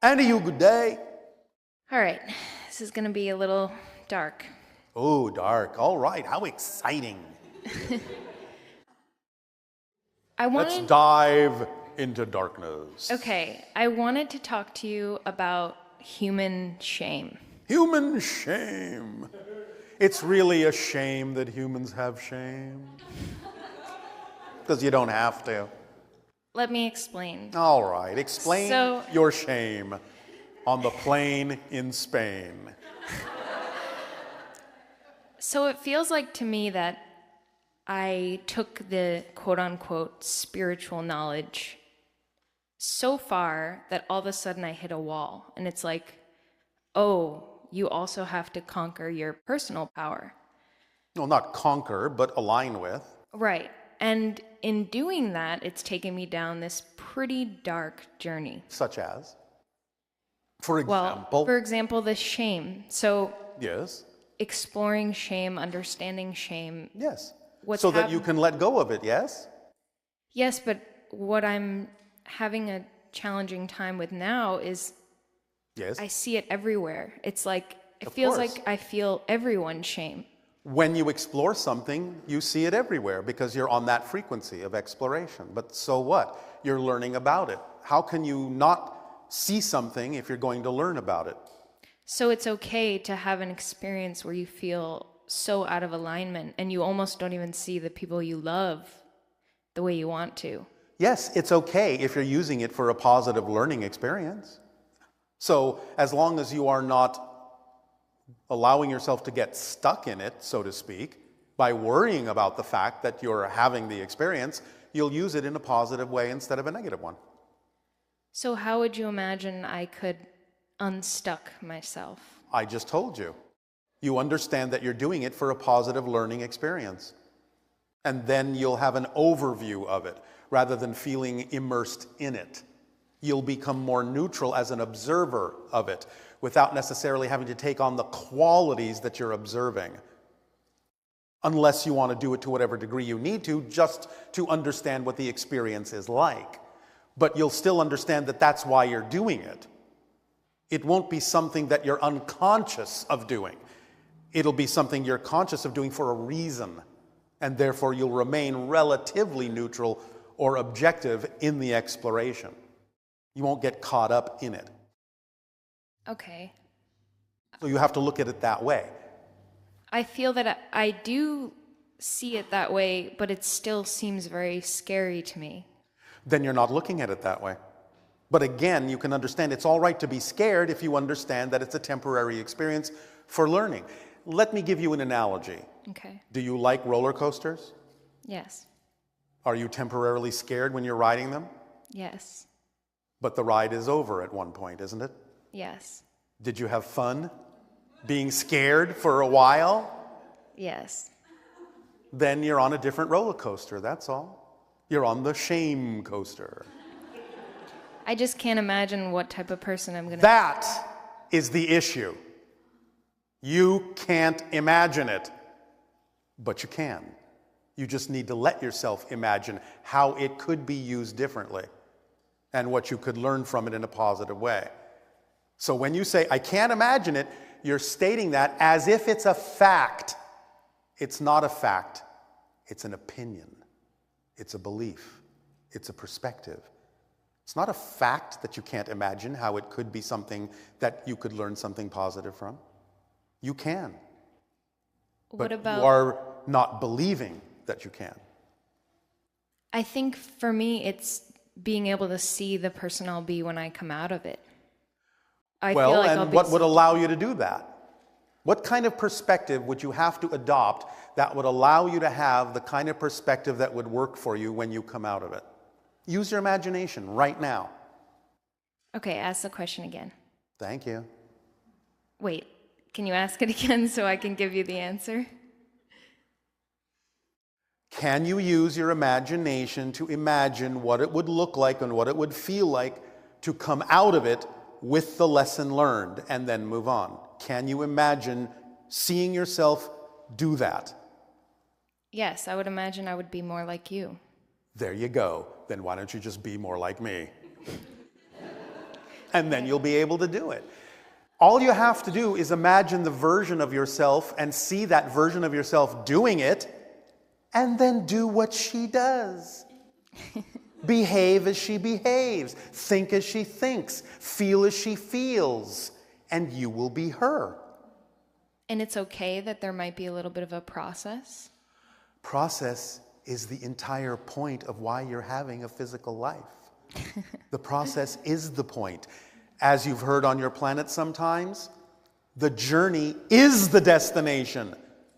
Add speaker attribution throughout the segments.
Speaker 1: And to you, good day.
Speaker 2: All right, this is gonna be a little dark.
Speaker 1: Oh, dark. All right, how exciting. Let's dive into darkness.
Speaker 2: Okay, I wanted to talk to you about human shame.
Speaker 1: Human shame. It's really a shame that humans have shame. Because you don't have to.
Speaker 2: Let me explain.
Speaker 1: All right, explain
Speaker 2: So-
Speaker 1: your shame on the plane in Spain.
Speaker 2: So it feels like to me that I took the quote-unquote spiritual knowledge so far that all of a sudden I hit a wall. And it's like, oh, you also have to conquer your personal power.
Speaker 1: Well, not conquer, but align with.
Speaker 2: Right. And in doing that, it's taken me down this pretty dark journey.
Speaker 1: Such as? For
Speaker 2: Well,
Speaker 1: example?
Speaker 2: for example, the shame. So
Speaker 1: Yes.
Speaker 2: exploring shame, understanding shame.
Speaker 1: Yes.
Speaker 2: What's
Speaker 1: so that you can let go of it, yes?
Speaker 2: Yes, but what I'm having a challenging time with now is
Speaker 1: Yes.
Speaker 2: I see it everywhere. It's like, it
Speaker 1: Of
Speaker 2: feels
Speaker 1: course.
Speaker 2: like I feel everyone's shame.
Speaker 1: When you explore something, you see it everywhere because you're on that frequency of exploration. But so what? You're learning about it. How can you not see something if you're going to learn about it?
Speaker 2: So it's okay to have an experience where you feel so out of alignment and you almost don't even see the people you love the way you want to.
Speaker 1: Yes, it's okay if you're using it for a positive learning experience. So as long as you are not allowing yourself to get stuck in it, so to speak, by worrying about the fact that you're having the experience, you'll use it in a positive way instead of a negative one.
Speaker 2: So how would you imagine I could unstuck myself?
Speaker 1: I just told you. You understand that you're doing it for a positive learning experience. And then you'll have an overview of it rather than feeling immersed in it. You'll become more neutral as an observer of it without necessarily having to take on the qualities that you're observing. Unless you want to do it to whatever degree you need to, just to understand what the experience is like. But you'll still understand that that's why you're doing it. It won't be something that you're unconscious of doing. It'll be something you're conscious of doing for a reason. And therefore you'll remain relatively neutral or objective in the exploration. You won't get caught up in it.
Speaker 2: Okay.
Speaker 1: So you have to look at it that way.
Speaker 2: I feel that I do see it that way, but it still seems very scary to me.
Speaker 1: Then you're not looking at it that way. But again, you can understand it's all right to be scared if you understand that it's a temporary experience for learning. Let me give you an analogy.
Speaker 2: Okay.
Speaker 1: Do you like roller coasters?
Speaker 2: Yes.
Speaker 1: Are you temporarily scared when you're riding them?
Speaker 2: Yes.
Speaker 1: But the ride is over at one point, isn't it?
Speaker 2: Yes.
Speaker 1: Did you have fun being scared for a while?
Speaker 2: Yes.
Speaker 1: Then you're on a different roller coaster, that's all. You're on the shame coaster.
Speaker 2: I just can't imagine what type of person I'm going to...
Speaker 1: That is the issue. You can't imagine it, but you can. You just need to let yourself imagine how it could be used differently and what you could learn from it in a positive way. So when you say, I can't imagine it, you're stating that as if it's a fact. It's not a fact. It's an opinion. It's a belief. It's a perspective. It's not a fact that you can't imagine how it could be something that you could learn something positive from. You can.
Speaker 2: What
Speaker 1: But
Speaker 2: about...
Speaker 1: you are not believing that you can.
Speaker 2: I think for me, it's being able to see the person I'll be when I come out of it. I feel like I'll
Speaker 1: and
Speaker 2: be
Speaker 1: what would allow you to do that? What kind of perspective would you have to adopt that would allow you to have the kind of perspective that would work for you when you come out of it? Use your imagination right now.
Speaker 2: Okay, ask the question again.
Speaker 1: Thank you.
Speaker 2: Wait, can you ask it again so I can give you the answer?
Speaker 1: Can you use your imagination to imagine what it would look like and what it would feel like to come out of it with the lesson learned and then move on? Can you imagine seeing yourself do that?
Speaker 2: Yes, I would imagine I would be more like you.
Speaker 1: There you go. Then why don't you just be more like me? and then you'll be able to do it. All you have to do is imagine the version of yourself and see that version of yourself doing it, and then do what she does. Behave as she behaves, think as she thinks, feel as she feels, and you will be her.
Speaker 2: And it's okay that there might be a little bit of a process?
Speaker 1: Process is the entire point of why you're having a physical life. The process is the point. As you've heard on your planet sometimes, the journey is the destination.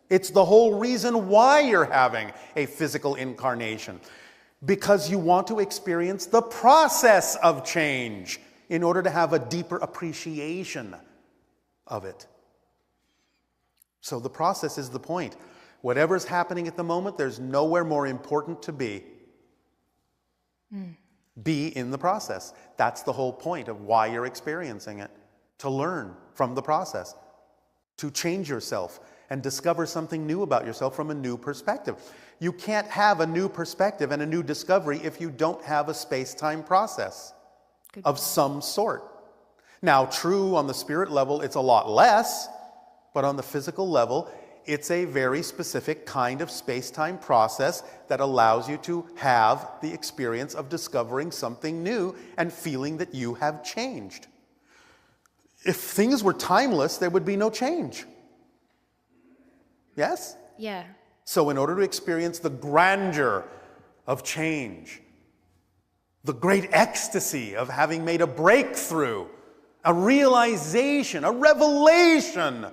Speaker 1: It's the whole reason why you're having a physical incarnation. Because you want to experience the process of change in order to have a deeper appreciation of it. So the process is the point. Whatever's happening at the moment, there's nowhere more important to be. Be in the process. That's the whole point of why you're experiencing it. To learn from the process. To change yourself and discover something new about yourself from a new perspective. You can't have a new perspective and a new discovery if you don't have a space-time process of some sort. Now, true, on the spirit level, it's a lot less, but on the physical level, it's a very specific kind of space-time process that allows you to have the experience of discovering something new and feeling that you have changed. If things were timeless, there would be no change. Yes?
Speaker 2: Yeah.
Speaker 1: So in order to experience the grandeur of change, the great ecstasy of having made a breakthrough, a realization, a revelation,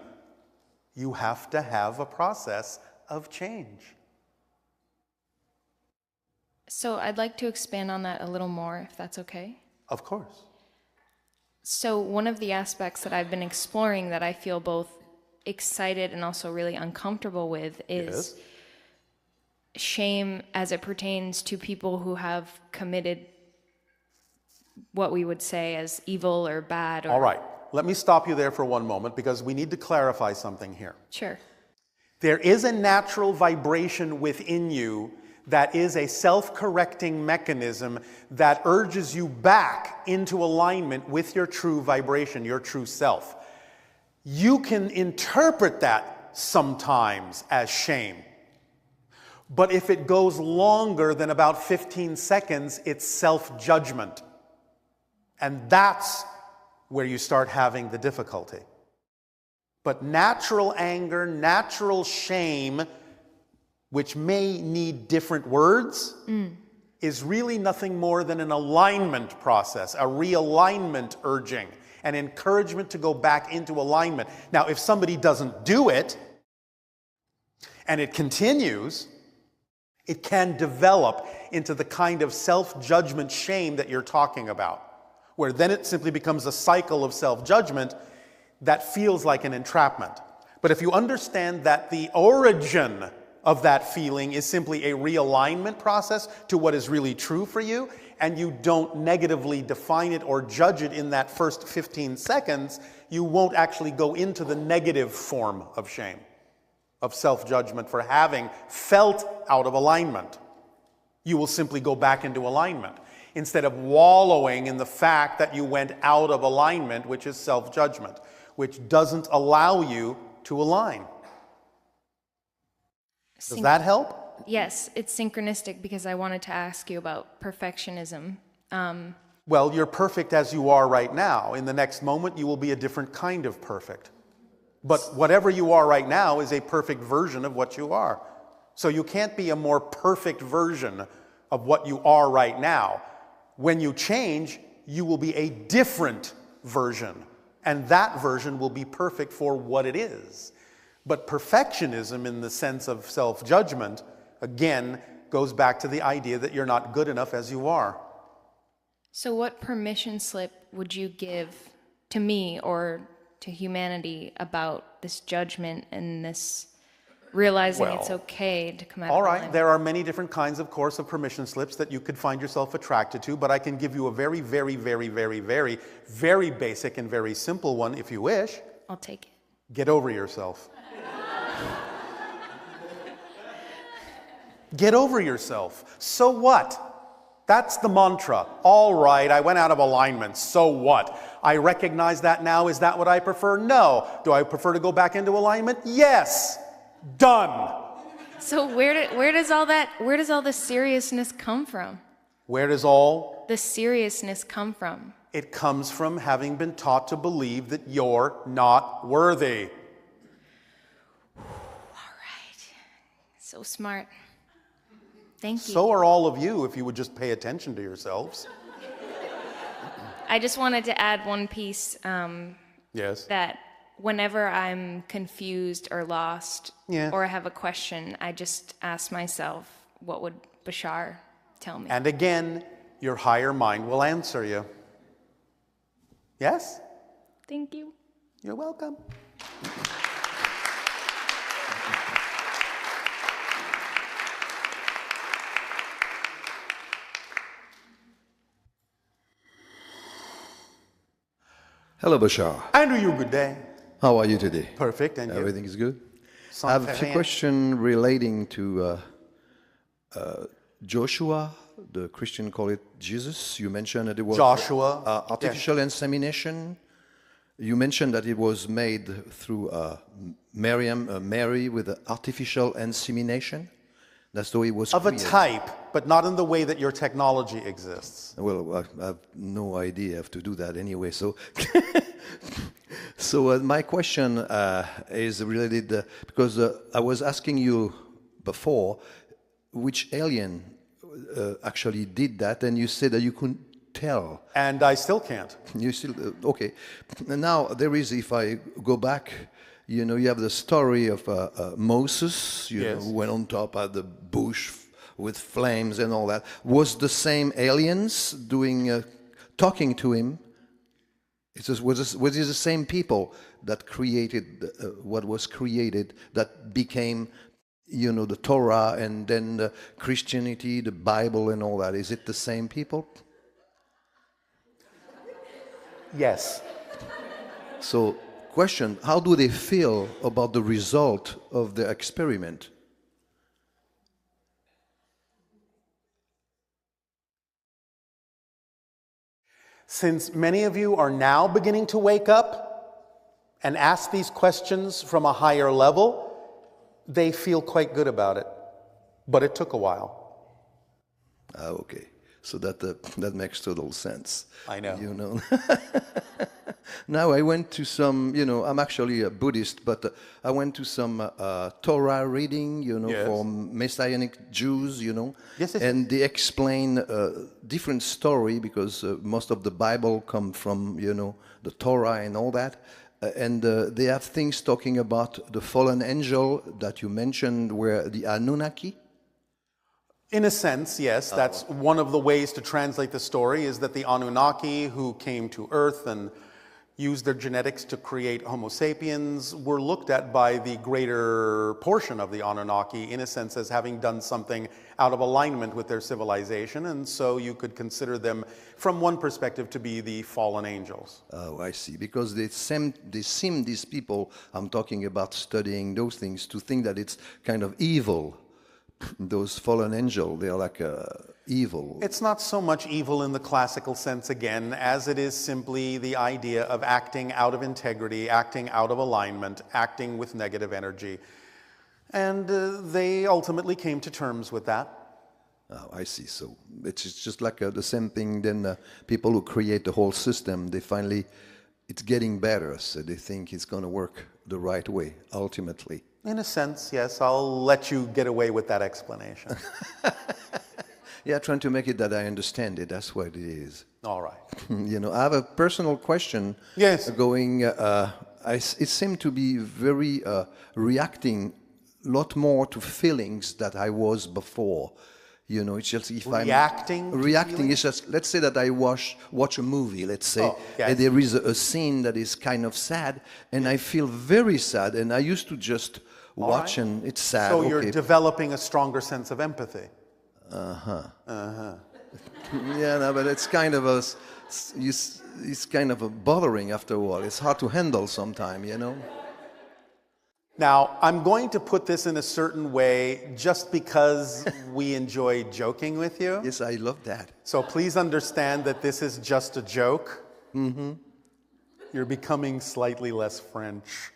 Speaker 1: you have to have a process of change.
Speaker 2: So I'd like to expand on that a little more, if that's okay.
Speaker 1: Of course.
Speaker 2: So one of the aspects that I've been exploring that I feel both excited and also really uncomfortable with is shame as it pertains to people who have committed what we would say as evil or bad. Or...
Speaker 1: All right. Let me stop you there for one moment because we need to clarify something here.
Speaker 2: Sure.
Speaker 1: There is a natural vibration within you that is a self-correcting mechanism that urges you back into alignment with your true vibration, your true self. You can interpret that sometimes as shame. But if it goes longer than about 15 seconds, it's self-judgment. And that's where you start having the difficulty. But natural anger, natural shame, which may need different words, is really nothing more than an alignment process, a realignment urging, an encouragement to go back into alignment. Now, if somebody doesn't do it, and it continues, it can develop into the kind of self-judgment shame that you're talking about, where then it simply becomes a cycle of self-judgment that feels like an entrapment. But if you understand that the origin of that feeling is simply a realignment process to what is really true for you, and you don't negatively define it or judge it in that first 15 seconds, you won't actually go into the negative form of shame, of self-judgment for having felt out of alignment. You will simply go back into alignment instead of wallowing in the fact that you went out of alignment, which is self-judgment, which doesn't allow you to align. Does that help?
Speaker 2: Yes, it's synchronistic because I wanted to ask you about perfectionism.
Speaker 1: Well, you're perfect as you are right now. In the next moment, you will be a different kind of perfect. But whatever you are right now is a perfect version of what you are. So you can't be a more perfect version of what you are right now. When you change, you will be a different version. And that version will be perfect for what it is. But perfectionism in the sense of self-judgment, again, goes back to the idea that you're not good enough as you are.
Speaker 2: So what permission slip would you give to me or to humanity about this judgment and this realizing it's okay to come out
Speaker 1: all
Speaker 2: of
Speaker 1: right,
Speaker 2: alignment?
Speaker 1: there are many different kinds, of course, of permission slips that you could find yourself attracted to, but I can give you a very, very, very, very, very, very basic and very simple one if you wish.
Speaker 2: I'll take it.
Speaker 1: Get over yourself. Get over yourself. So what? That's the mantra. All right, I went out of alignment. So what? I recognize that now. Is that what I prefer? No. Do I prefer to go back into alignment? Yes. Done.
Speaker 2: So where does all the seriousness come from?
Speaker 1: Where does all?
Speaker 2: The seriousness come from?
Speaker 1: It comes from having been taught to believe that you're not worthy.
Speaker 2: All right. So smart. Thank you.
Speaker 1: So are all of you if you would just pay attention to yourselves.
Speaker 2: I just wanted to add one piece.
Speaker 1: Yes.
Speaker 2: That whenever I'm confused or lost
Speaker 1: Yeah.
Speaker 2: or I have a question, I just ask myself, what would Bashar tell me?
Speaker 1: And again, your higher mind will answer you. Yes?
Speaker 2: Thank you.
Speaker 1: You're welcome.
Speaker 3: Hello, Bashar.
Speaker 1: Andrew, you good day.
Speaker 3: How are you today?
Speaker 1: Perfect, and you?
Speaker 3: Everything is good?
Speaker 1: Sans
Speaker 3: I have a few
Speaker 1: rien.
Speaker 3: questions relating to Joshua, the Christian call it Jesus. You mentioned that it was
Speaker 1: Joshua,
Speaker 3: artificial insemination. You mentioned that it was made through Mary with artificial insemination. That's the way it was
Speaker 1: Of a
Speaker 3: created.
Speaker 1: type, but not in the way that your technology exists.
Speaker 3: Well, I have no idea how to do that anyway. So, my question is related because I was asking you before which alien actually did that, and you said that you couldn't tell.
Speaker 1: And I still can't.
Speaker 3: You still okay? And now there is, if I go back, you know, you have the story of Moses, you
Speaker 1: Yes.
Speaker 3: know, who went on top of the bush with flames and all that. Was the same aliens doing, talking to him? Was it the same people that created what was created, that became, you know, the Torah and then the Christianity, the Bible and all that? Is it the same people?
Speaker 1: Yes.
Speaker 3: So, question, how do they feel about the result of the experiment?
Speaker 1: Since many of you are now beginning to wake up and ask these questions from a higher level, they feel quite good about it. But it took a while.
Speaker 3: Okay. So that makes total sense.
Speaker 1: I know.
Speaker 3: You know. Now I went to some, you know, I'm actually a Buddhist, but I went to some Torah reading, you know,
Speaker 1: Yes.
Speaker 3: for Messianic Jews, you know.
Speaker 1: Yes, yes,
Speaker 3: and they explain different story because most of the Bible come from, you know, the Torah and all that. And they have things talking about the fallen angel that you mentioned were the Anunnaki.
Speaker 1: In a sense, yes. That's one of the ways to translate the story, is that the Anunnaki who came to Earth and used their genetics to create Homo sapiens were looked at by the greater portion of the Anunnaki, in a sense, as having done something out of alignment with their civilization. And so you could consider them, from one perspective, to be the fallen angels.
Speaker 3: Oh, I see. Because they seem, these people, I'm talking about studying those things, to think that it's kind of evil. Those fallen angels, they are like evil.
Speaker 1: It's not so much evil in the classical sense, again, as it is simply the idea of acting out of integrity, acting out of alignment, acting with negative energy. And they ultimately came to terms with that.
Speaker 3: Oh, I see. So it's just like the same thing. Then people who create the whole system, they finally, it's getting better. So they think it's going to work the right way, ultimately.
Speaker 1: In a sense, yes. I'll let you get away with that explanation.
Speaker 3: Yeah, trying to make it that I understand it. That's what it is.
Speaker 1: All right.
Speaker 3: You know, I have a personal question.
Speaker 1: Yes.
Speaker 3: Going, it seemed to be very reacting a lot more to feelings that I was before. You know, it's just if
Speaker 1: Reacting to
Speaker 3: I'm reacting.
Speaker 1: feelings?
Speaker 3: It's just, let's say that I watch a movie, let's say,
Speaker 1: yes.
Speaker 3: and there is a scene that is kind of sad, and I feel very sad, and I used to just watch, and it's sad.
Speaker 1: So you're developing a stronger sense of empathy.
Speaker 3: Yeah, no, but it's kind of it's kind of a bothering after a while. It's hard to handle sometimes, you know.
Speaker 1: Now, I'm going to put this in a certain way just because we enjoy joking with you.
Speaker 3: Yes, I love that.
Speaker 1: So please understand that this is just a joke. You're becoming slightly less French.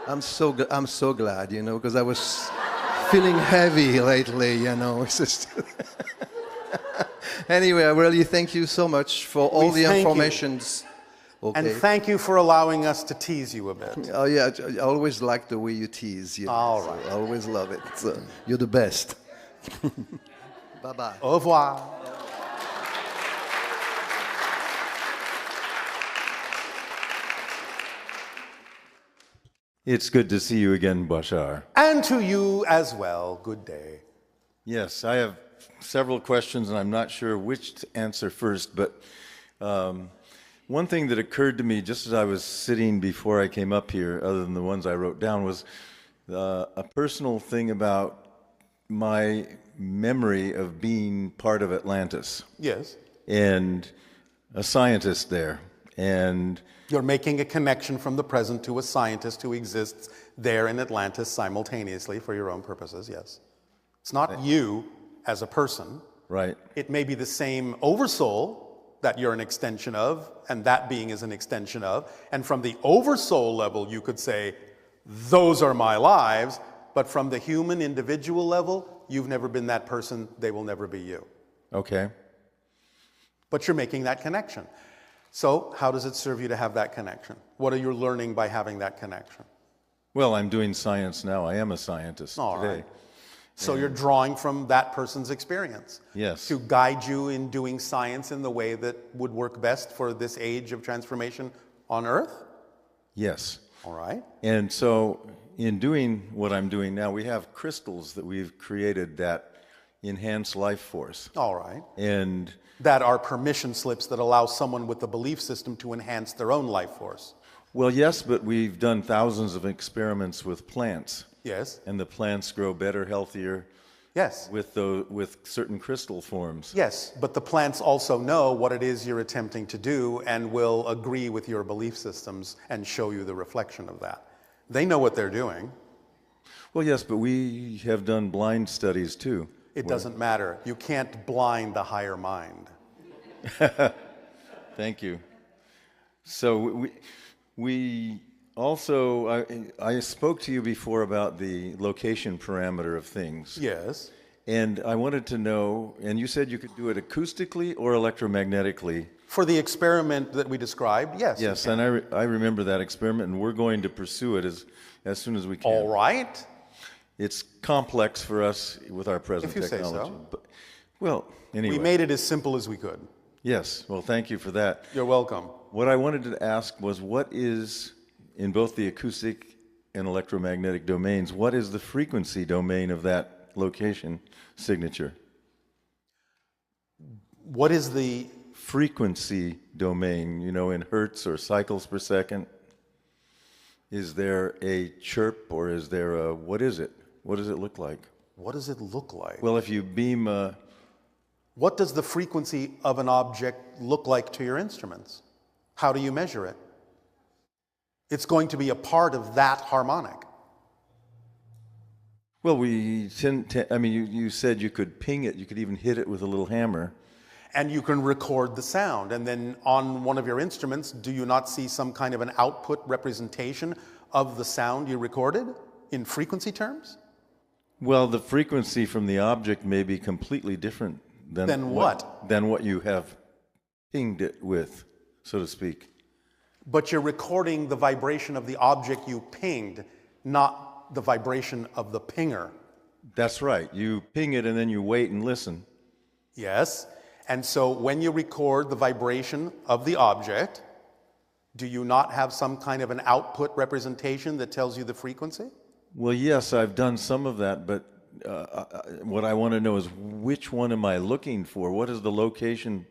Speaker 3: I'm so glad, you know, because I was feeling heavy lately, you know. It's just Anyway, I really thank you so much for all the informations. Okay.
Speaker 1: And thank you for allowing us to tease you a bit.
Speaker 3: Oh yeah, I always like the way you tease. You know,
Speaker 1: all
Speaker 3: so
Speaker 1: right.
Speaker 3: I always love it. So you're the best. Bye-bye.
Speaker 1: Au revoir.
Speaker 4: It's good to see you again, Bashar.
Speaker 1: And to you as well, good day.
Speaker 4: Yes, I have several questions, and I'm not sure which to answer first, but one thing that occurred to me just as I was sitting before I came up here, other than the ones I wrote down, was a personal thing about my memory of being part of Atlantis.
Speaker 1: Yes.
Speaker 4: And a scientist there. And
Speaker 1: you're making a connection from the present to a scientist who exists there in Atlantis simultaneously for your own purposes, yes. It's not you as a person.
Speaker 4: Right.
Speaker 1: It may be the same oversoul that you're an extension of, and that being is an extension of. And from the oversoul level, you could say, those are my lives. But from the human individual level, you've never been that person. They will never be you.
Speaker 4: Okay.
Speaker 1: But you're making that connection. So how does it serve you to have that connection? What are you learning by having that connection?
Speaker 4: Well, I'm doing science now. I am a scientist
Speaker 1: All
Speaker 4: today.
Speaker 1: Right. So you're drawing from that person's experience.
Speaker 4: Yes.
Speaker 1: To guide you in doing science in the way that would work best for this age of transformation on Earth?
Speaker 4: Yes.
Speaker 1: All right.
Speaker 4: And so in doing what I'm doing now, we have crystals that we've created that enhance life force.
Speaker 1: All right.
Speaker 4: And
Speaker 1: that are permission slips that allow someone with the belief system to enhance their own life force.
Speaker 4: Well, yes, but we've done thousands of experiments with plants.
Speaker 1: Yes.
Speaker 4: And the plants grow better, healthier.
Speaker 1: Yes.
Speaker 4: With certain crystal forms.
Speaker 1: Yes, but the plants also know what it is you're attempting to do and will agree with your belief systems and show you the reflection of that. They know what they're doing.
Speaker 4: Well, yes, but we have done blind studies too.
Speaker 1: It doesn't matter. You can't blind the higher mind.
Speaker 4: Thank you. So we also, I spoke to you before about the location parameter of things.
Speaker 1: Yes.
Speaker 4: And I wanted to know, and you said you could do it acoustically or electromagnetically.
Speaker 1: For the experiment that we described, yes.
Speaker 4: Yes, and I remember that experiment, and we're going to pursue it as soon as we can.
Speaker 1: All right.
Speaker 4: It's complex for us with our present technology.
Speaker 1: If you say so.
Speaker 4: But, well, anyway.
Speaker 1: We made it as simple as we could.
Speaker 4: Yes, well, thank you for that.
Speaker 1: You're welcome.
Speaker 4: What I wanted to ask was, what is, in both the acoustic and electromagnetic domains, what is the frequency domain of that location signature?
Speaker 1: What is the
Speaker 4: frequency domain, you know, in hertz or cycles per second? Is there a chirp or is there a, what is it? What does it look like?
Speaker 1: What does it look like?
Speaker 4: Well, if you beam a...
Speaker 1: What does the frequency of an object look like to your instruments? How do you measure it? It's going to be a part of that harmonic.
Speaker 4: Well, we tend to, I mean, you said you could ping it, you could even hit it with a little hammer.
Speaker 1: And you can record the sound. And then on one of your instruments, do you not see some kind of an output representation of the sound you recorded in frequency terms?
Speaker 4: Well, the frequency from the object may be completely different than what you have pinged it with, so to speak.
Speaker 1: But you're recording the vibration of the object you pinged, not the vibration of the pinger.
Speaker 4: That's right. You ping it and then you wait and listen.
Speaker 1: Yes. And so when you record the vibration of the object, do you not have some kind of an output representation that tells you the frequency?
Speaker 4: Well, yes, I've done some of that, but what I want to know is which one am I looking for? What is the location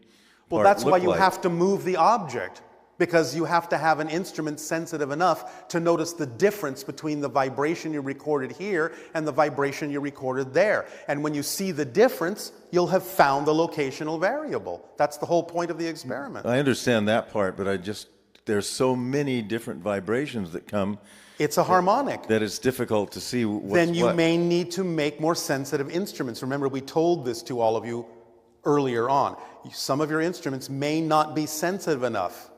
Speaker 1: Well, that's why you have to move the object, because you have to have an instrument sensitive enough to notice the difference between the vibration you recorded here and the vibration you recorded there. And when you see the difference, you'll have found the locational variable. That's the whole point of the experiment.
Speaker 4: I understand that part, but there's so many different vibrations that come.
Speaker 1: It's a harmonic.
Speaker 4: That it's difficult to see what's what.
Speaker 1: Then you may need to make more sensitive instruments. Remember, we told this to all of you earlier on. Some of your instruments may not be sensitive enough.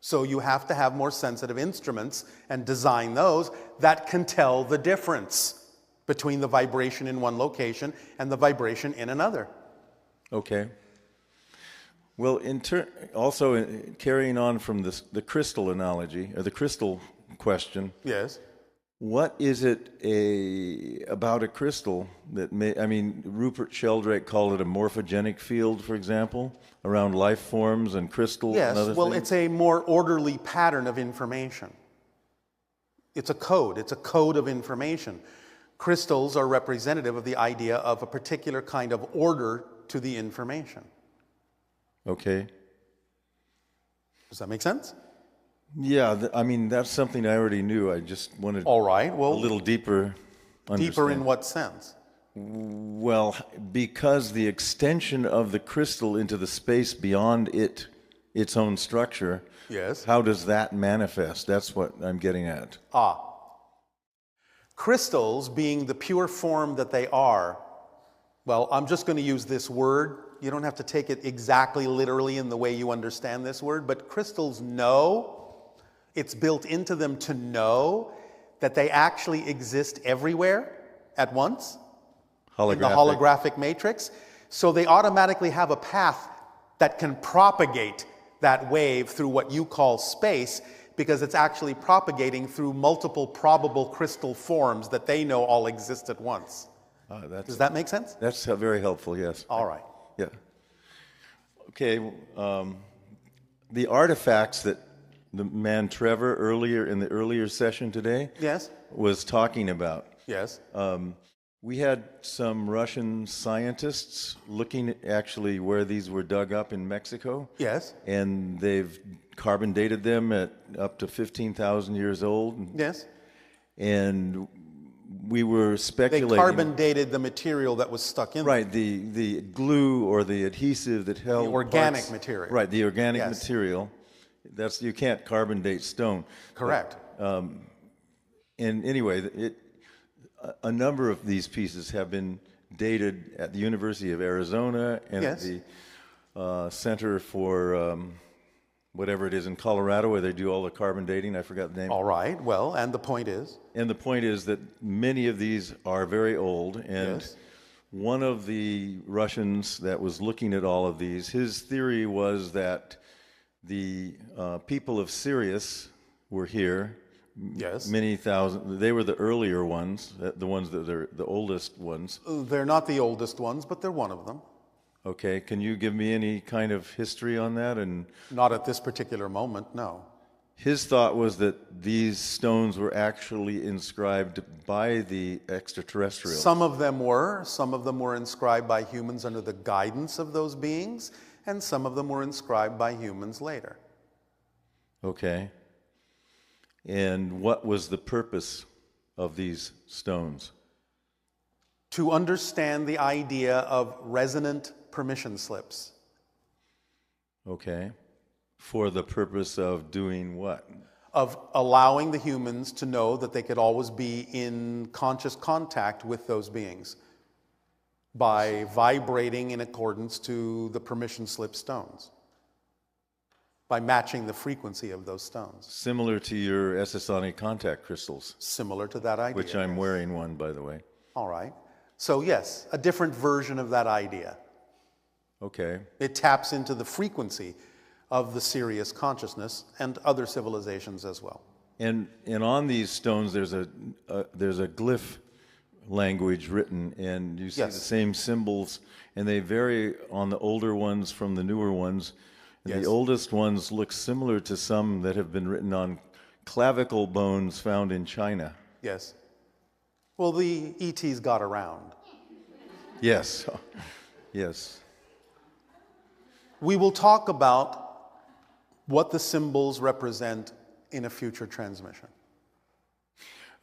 Speaker 1: So you have to have more sensitive instruments and design those that can tell the difference between the vibration in one location and the vibration in another.
Speaker 4: Okay. Well, also carrying on from the crystal analogy, or the crystal question,
Speaker 1: Yes.
Speaker 4: what is it about a crystal that Rupert Sheldrake called it a morphogenic field, for example, around life forms and crystals and other
Speaker 1: Yes, well,
Speaker 4: things?
Speaker 1: it's a more orderly pattern of information. It's a code of information. Crystals are representative of the idea of a particular kind of order to the information.
Speaker 4: Okay.
Speaker 1: Does that make sense?
Speaker 4: Yeah, that's something I already knew. I just wanted
Speaker 1: All right, well,
Speaker 4: a little deeper understanding.
Speaker 1: deeper in what sense?
Speaker 4: Well, because the extension of the crystal into the space beyond its own structure,
Speaker 1: Yes.
Speaker 4: how does that manifest? That's what I'm getting at.
Speaker 1: Crystals, being the pure form that they are, well, I'm just going to use this word. You don't have to take it exactly literally in the way you understand this word, but crystals know, it's built into them to know that they actually exist everywhere at once in the holographic matrix. So they automatically have a path that can propagate that wave through what you call space, because it's actually propagating through multiple probable crystal forms that they know all exist at once. Does that make sense?
Speaker 4: That's very helpful, yes.
Speaker 1: All right.
Speaker 4: Yeah. Okay. The artifacts that the man Trevor in the earlier session today
Speaker 1: Yes.
Speaker 4: was talking about.
Speaker 1: Yes.
Speaker 4: We had some Russian scientists looking at actually where these were dug up in Mexico.
Speaker 1: Yes.
Speaker 4: And they've carbon dated them at up to 15,000 years old.
Speaker 1: Yes.
Speaker 4: And we were
Speaker 1: They
Speaker 4: speculating.
Speaker 1: carbon dated the material that was stuck in
Speaker 4: Right, the glue or the adhesive that held
Speaker 1: The organic
Speaker 4: parts-
Speaker 1: material.
Speaker 4: Right, the organic
Speaker 1: Yes.
Speaker 4: material. You can't carbon date stone.
Speaker 1: Correct.
Speaker 4: And anyway, a number of these pieces have been dated at the University of Arizona and
Speaker 1: Yes.
Speaker 4: at the Center for whatever it is in Colorado, where they do all the carbon dating. I forgot the name.
Speaker 1: All right. Well, and the point is?
Speaker 4: And the point is that many of these are very old, and
Speaker 1: Yes.
Speaker 4: one of the Russians that was looking at all of these, his theory was that the people of Sirius were here.
Speaker 1: Yes.
Speaker 4: Many thousand. They were the earlier ones, the ones that are the oldest ones.
Speaker 1: They're not the oldest ones, but they're one of them.
Speaker 4: Okay, can you give me any kind of history on that? And
Speaker 1: Not at this particular moment, no.
Speaker 4: his thought was that these stones were actually inscribed by the extraterrestrials.
Speaker 1: Some of them were inscribed by humans under the guidance of those beings, and some of them were inscribed by humans later.
Speaker 4: Okay. And what was the purpose of these stones?
Speaker 1: To understand the idea of resonant permission slips.
Speaker 4: Okay. For the purpose of doing what?
Speaker 1: Of allowing the humans to know that they could always be in conscious contact with those beings by vibrating in accordance to the permission slip stones, by matching the frequency of those stones.
Speaker 4: Similar to your SSonic contact crystals,
Speaker 1: Similar to that idea.
Speaker 4: which I'm wearing one, by the way.
Speaker 1: All right. So yes, a different version of that idea.
Speaker 4: Okay.
Speaker 1: It taps into the frequency of the Sirius consciousness and other civilizations as well.
Speaker 4: And on these stones, there's a glyph language written, and you see
Speaker 1: Yes.
Speaker 4: the same symbols, and they vary on the older ones from the newer ones. And
Speaker 1: Yes.
Speaker 4: the oldest ones look similar to some that have been written on clavicle bones found in China.
Speaker 1: Yes. Well, the ETs got around.
Speaker 4: Yes. Yes.
Speaker 1: We will talk about what the symbols represent in a future transmission.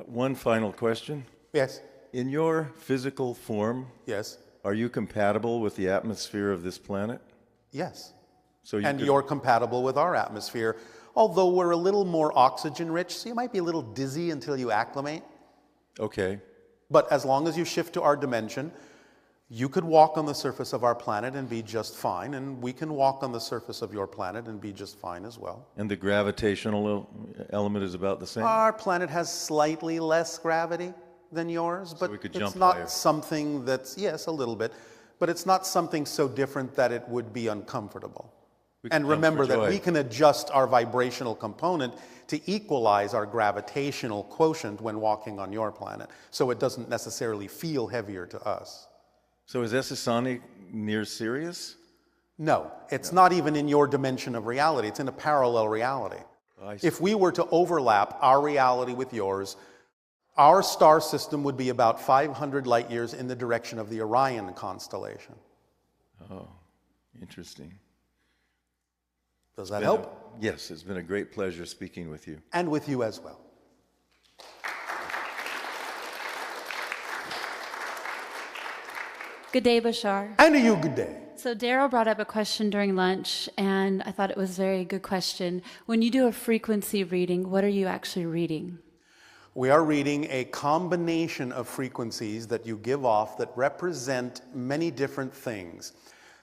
Speaker 4: One final question.
Speaker 1: Yes.
Speaker 4: In your physical form,
Speaker 1: Yes.
Speaker 4: are you compatible with the atmosphere of this planet?
Speaker 1: Yes.
Speaker 4: So
Speaker 1: And
Speaker 4: could-
Speaker 1: you're compatible with our atmosphere, although we're a little more oxygen rich, so you might be a little dizzy until you acclimate.
Speaker 4: Okay.
Speaker 1: But as long as you shift to our dimension, You could walk on the surface of our planet and be just fine, and we can walk on the surface of your planet and be just fine as well.
Speaker 4: And the gravitational element is about the same?
Speaker 1: Our planet has slightly less gravity than yours, but
Speaker 4: we could
Speaker 1: it's
Speaker 4: jump
Speaker 1: not
Speaker 4: higher.
Speaker 1: something that's, yes, a little bit, but it's not something so different that it would be uncomfortable.
Speaker 4: We could
Speaker 1: And
Speaker 4: jump
Speaker 1: remember
Speaker 4: for
Speaker 1: that
Speaker 4: joy.
Speaker 1: we can adjust our vibrational component to equalize our gravitational quotient when walking on your planet, so it doesn't necessarily feel heavier to us.
Speaker 4: So is Essassani near Sirius?
Speaker 1: No, it's not even in your dimension of reality. It's in a parallel reality.
Speaker 4: I see.
Speaker 1: If we were to overlap our reality with yours, our star system would be about 500 light years in the direction of the Orion constellation.
Speaker 4: Oh, interesting.
Speaker 1: Does that help?
Speaker 4: Yes, it's been a great pleasure speaking with you.
Speaker 1: And with you as well.
Speaker 5: Good day, Bashar.
Speaker 1: And to you, good day.
Speaker 5: So Darryl brought up a question during lunch, and I thought it was a very good question. When you do a frequency reading, what are you actually reading?
Speaker 1: We are reading a combination of frequencies that you give off that represent many different things.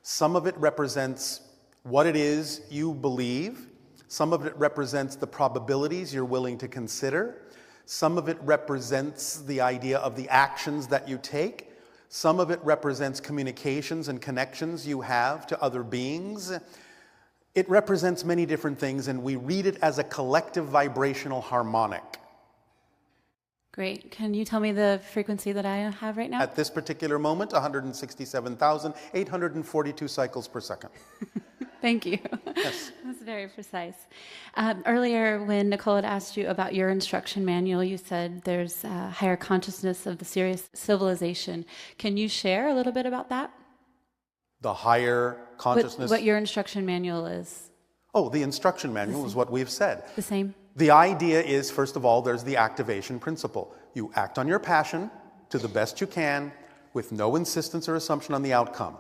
Speaker 1: Some of it represents what it is you believe. Some of it represents the probabilities you're willing to consider. Some of it represents the idea of the actions that you take. Some of it represents communications and connections you have to other beings. It represents many different things, and we read it as a collective vibrational harmonic.
Speaker 5: Great. Can you tell me the frequency that I have right now?
Speaker 1: At this particular moment, 167,842 cycles per second.
Speaker 5: Thank you.
Speaker 1: Yes.
Speaker 5: That's very precise. Earlier, when Nicole had asked you about your instruction manual, you said there's a higher consciousness of the Sirius civilization. Can you share a little bit about that?
Speaker 1: The higher consciousness.
Speaker 5: What your instruction manual is?
Speaker 1: Oh, the instruction manual is what we've said.
Speaker 5: The same?
Speaker 1: The idea is, first of all, there's the activation principle. You act on your passion to the best you can with no insistence or assumption on the outcome.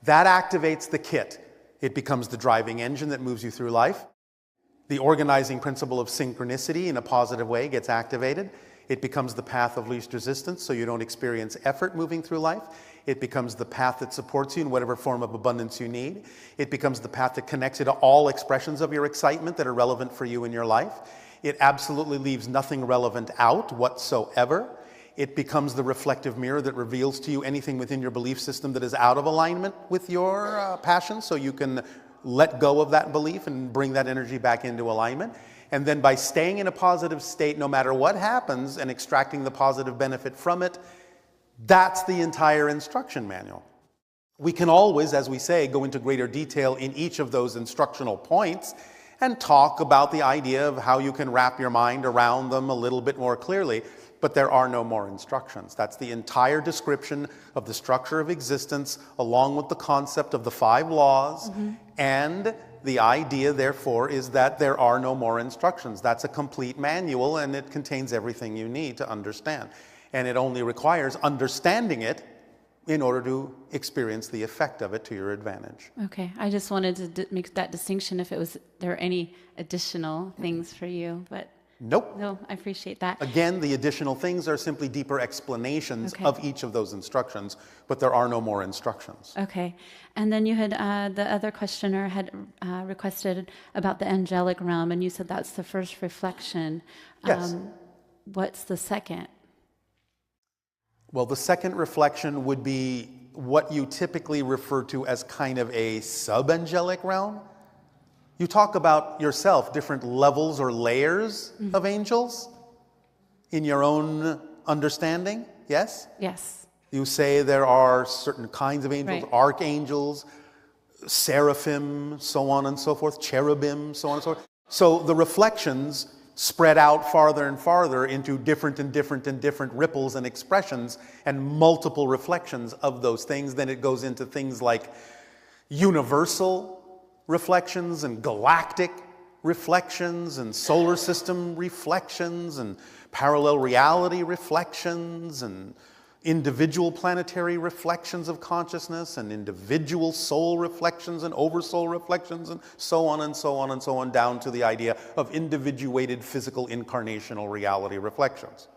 Speaker 1: That activates the kit. It becomes the driving engine that moves you through life. The organizing principle of synchronicity in a positive way gets activated. It becomes the path of least resistance, so you don't experience effort moving through life. It becomes the path that supports you in whatever form of abundance you need. It becomes the path that connects you to all expressions of your excitement that are relevant for you in your life. It absolutely leaves nothing relevant out whatsoever. It becomes the reflective mirror that reveals to you anything within your belief system that is out of alignment with your passion, so you can let go of that belief and bring that energy back into alignment. And then by staying in a positive state, no matter what happens, and extracting the positive benefit from it, that's the entire instruction manual. We can always, as we say, go into greater detail in each of those instructional points and talk about the idea of how you can wrap your mind around them a little bit more clearly, but there are no more instructions. That's the entire description of the structure of existence, along with the concept of the 5 laws, and the idea, therefore, is that there are no more instructions. That's a complete manual, and it contains everything you need to understand. And it only requires understanding it in order to experience the effect of it to your advantage.
Speaker 5: Okay. I just wanted to make that distinction if there were any additional things for you, but
Speaker 1: Nope.
Speaker 5: no, I appreciate that.
Speaker 1: Again, the additional things are simply deeper explanations
Speaker 5: Okay.
Speaker 1: of each of those instructions, but there are no more instructions.
Speaker 5: Okay. And then you had, the other questioner had requested about the angelic realm, and you said that's the first reflection.
Speaker 1: Yes.
Speaker 5: What's the second?
Speaker 1: Well, the second reflection would be what you typically refer to as kind of a sub-angelic realm. You talk about yourself, different levels or layers of angels in your own understanding, yes?
Speaker 5: Yes.
Speaker 1: You say there are certain kinds of angels,
Speaker 5: Right.
Speaker 1: archangels, seraphim, so on and so forth, cherubim, so on and so forth. So the reflections spread out farther and farther into different ripples and expressions and multiple reflections of those things. Then it goes into things like universal reflections and galactic reflections and solar system reflections and parallel reality reflections and individual planetary reflections of consciousness and individual soul reflections and oversoul reflections and so on and so on and so on, down to the idea of individuated physical incarnational reality reflections.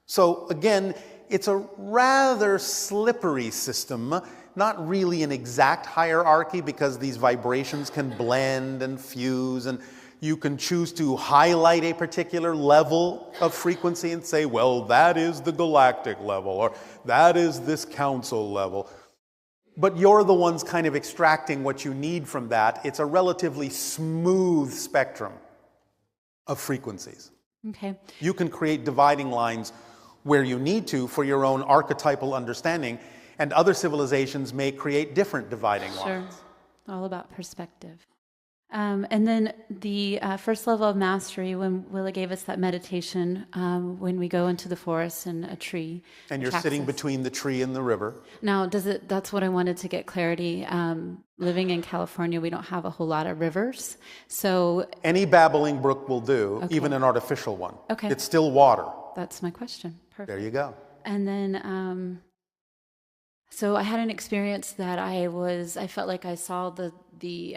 Speaker 1: So again, it's a rather slippery system, not really an exact hierarchy because these vibrations can blend and fuse, and you can choose to highlight a particular level of frequency and say, well, that is the galactic level, or that is this council level. But you're the ones kind of extracting what you need from that. It's a relatively smooth spectrum of frequencies.
Speaker 5: Okay.
Speaker 1: You can create dividing lines where you need to for your own archetypal understanding, and other civilizations may create different dividing lines.
Speaker 5: All about perspective. And then the first level of mastery, when Willa gave us that meditation, when we go into the forest and a tree.
Speaker 1: And you're sitting between the tree and the river.
Speaker 5: Now, that's what I wanted to get clarity. Living in California, we don't have a whole lot of rivers. So
Speaker 1: any babbling brook will do, even an artificial one.
Speaker 5: Okay.
Speaker 1: It's still water.
Speaker 5: That's my question. Perfect.
Speaker 1: There you go.
Speaker 5: And then, so I had an experience that I felt like I saw the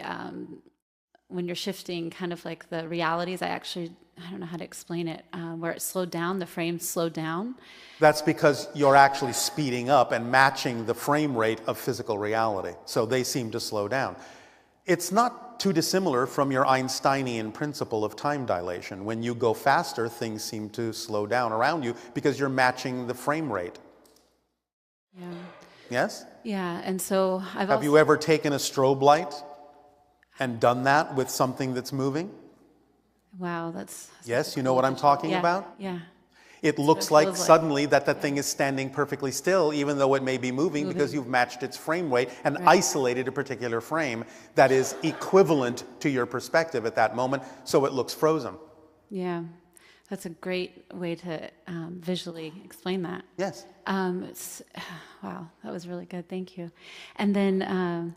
Speaker 5: when you're shifting kind of like the realities, I don't know how to explain it, where it slowed down, the frame slowed down.
Speaker 1: That's because you're actually speeding up and matching the frame rate of physical reality. So they seem to slow down. It's not too dissimilar from your Einsteinian principle of time dilation. When you go faster, things seem to slow down around you because you're matching the frame rate.
Speaker 5: Yeah.
Speaker 1: Yes?
Speaker 5: Yeah, and so
Speaker 1: Have you ever taken a strobe light and done that with something that's moving?
Speaker 5: Wow, that's
Speaker 1: yes, you know what I'm talking about?
Speaker 5: Yeah.
Speaker 1: It looks like suddenly that thing is standing perfectly still, even though it may be moving because you've matched its frame rate and isolated a particular frame that is equivalent to your perspective at that moment, so it looks frozen.
Speaker 5: Yeah, that's a great way to visually explain that.
Speaker 1: Yes.
Speaker 5: Wow, that was really good. Thank you. And then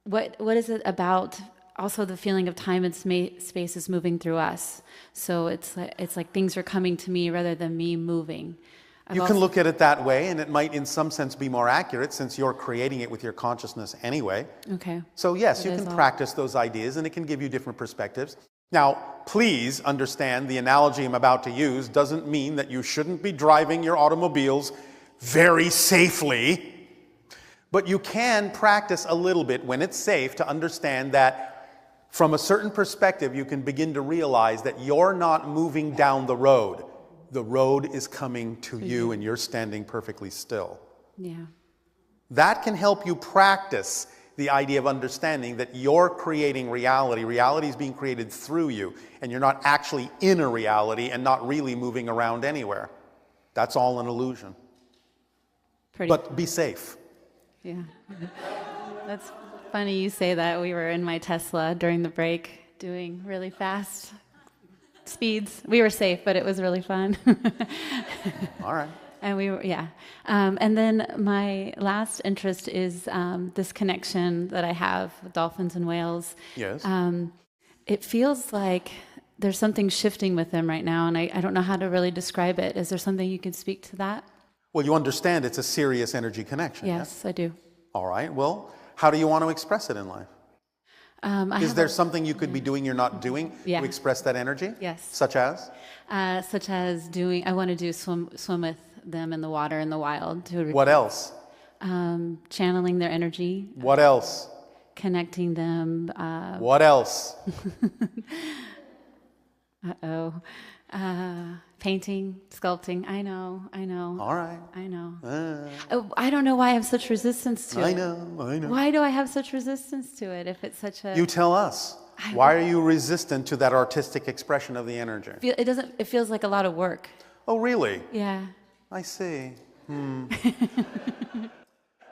Speaker 5: what is it about also the feeling of time and space is moving through us? So it's like things are coming to me rather than me moving.
Speaker 1: You can look at it that way, and it might in some sense be more accurate since you're creating it with your consciousness anyway.
Speaker 5: Okay.
Speaker 1: So yes, you can practice those ideas and it can give you different perspectives. Now, please understand the analogy I'm about to use doesn't mean that you shouldn't be driving your automobiles very safely. But you can practice a little bit when it's safe to understand that from a certain perspective, you can begin to realize that you're not moving down the road. The road is coming to you and you're standing perfectly still.
Speaker 5: Yeah.
Speaker 1: That can help you practice the idea of understanding that you're creating reality. Reality is being created through you, and you're not actually in a reality and not really moving around anywhere. That's all an illusion. But be safe.
Speaker 5: Yeah. That's funny you say that. We were in my Tesla during the break doing really fast speeds. We were safe, but it was really fun.
Speaker 1: All right.
Speaker 5: And we were, yeah. And then my last interest is this connection that I have with dolphins and whales.
Speaker 1: Yes.
Speaker 5: It feels like there's something shifting with them right now, and I don't know how to really describe it. Is there something you can speak to that?
Speaker 1: Well, you understand it's a serious energy connection.
Speaker 5: Yes, I do.
Speaker 1: All right. Well, how do you want to express it in life? Is there something you could be doing you're not doing to express that energy?
Speaker 5: Yes.
Speaker 1: Such as?
Speaker 5: Such as I want to do swim with them in the water in the wild.
Speaker 1: What else?
Speaker 5: Channeling their energy.
Speaker 1: What else?
Speaker 5: Connecting them.
Speaker 1: What else?
Speaker 5: Painting, sculpting. I know.
Speaker 1: All right.
Speaker 5: I know. I don't know why I have such resistance to it.
Speaker 1: I know.
Speaker 5: Why do I have such resistance to it if it's such a...
Speaker 1: You tell us. Why are you resistant to that artistic expression of the energy?
Speaker 5: It feels like a lot of work.
Speaker 1: Oh, really?
Speaker 5: Yeah.
Speaker 1: I see.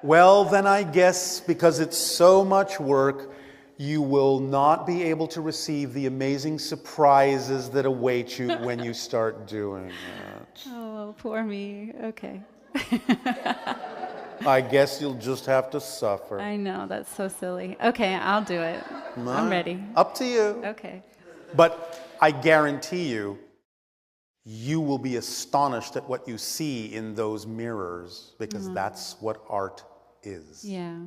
Speaker 1: Well, then I guess because it's so much work, you will not be able to receive the amazing surprises that await you when you start doing it.
Speaker 5: Oh, poor me. Okay.
Speaker 1: I guess you'll just have to suffer.
Speaker 5: I know, that's so silly. Okay, I'll do it. I'm ready.
Speaker 1: Up to you.
Speaker 5: Okay.
Speaker 1: But I guarantee you, you will be astonished at what you see in those mirrors because that's what art is.
Speaker 5: Yeah.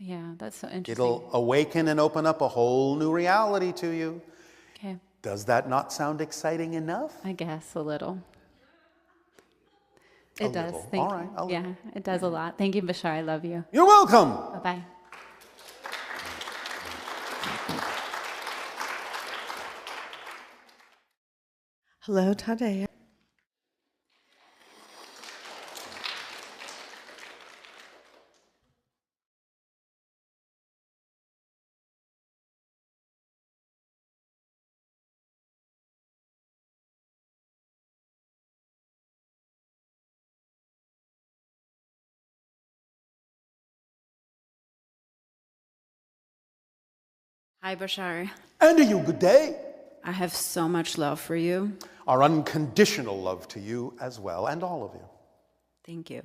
Speaker 5: Yeah, that's so interesting.
Speaker 1: It'll awaken and open up a whole new reality to you.
Speaker 5: Okay.
Speaker 1: Does that not sound exciting enough?
Speaker 5: I guess a little. It does.
Speaker 1: Little.
Speaker 5: Thank
Speaker 1: All right.
Speaker 5: you. Yeah, it does a lot. Thank you, Bashar. I love you.
Speaker 1: You're welcome.
Speaker 5: Bye-bye.
Speaker 6: Hello, Tadea.
Speaker 7: Hi, Bashar.
Speaker 1: And to you, good day.
Speaker 7: I have so much love for you.
Speaker 1: Our unconditional love to you as well, and all of you.
Speaker 7: Thank you.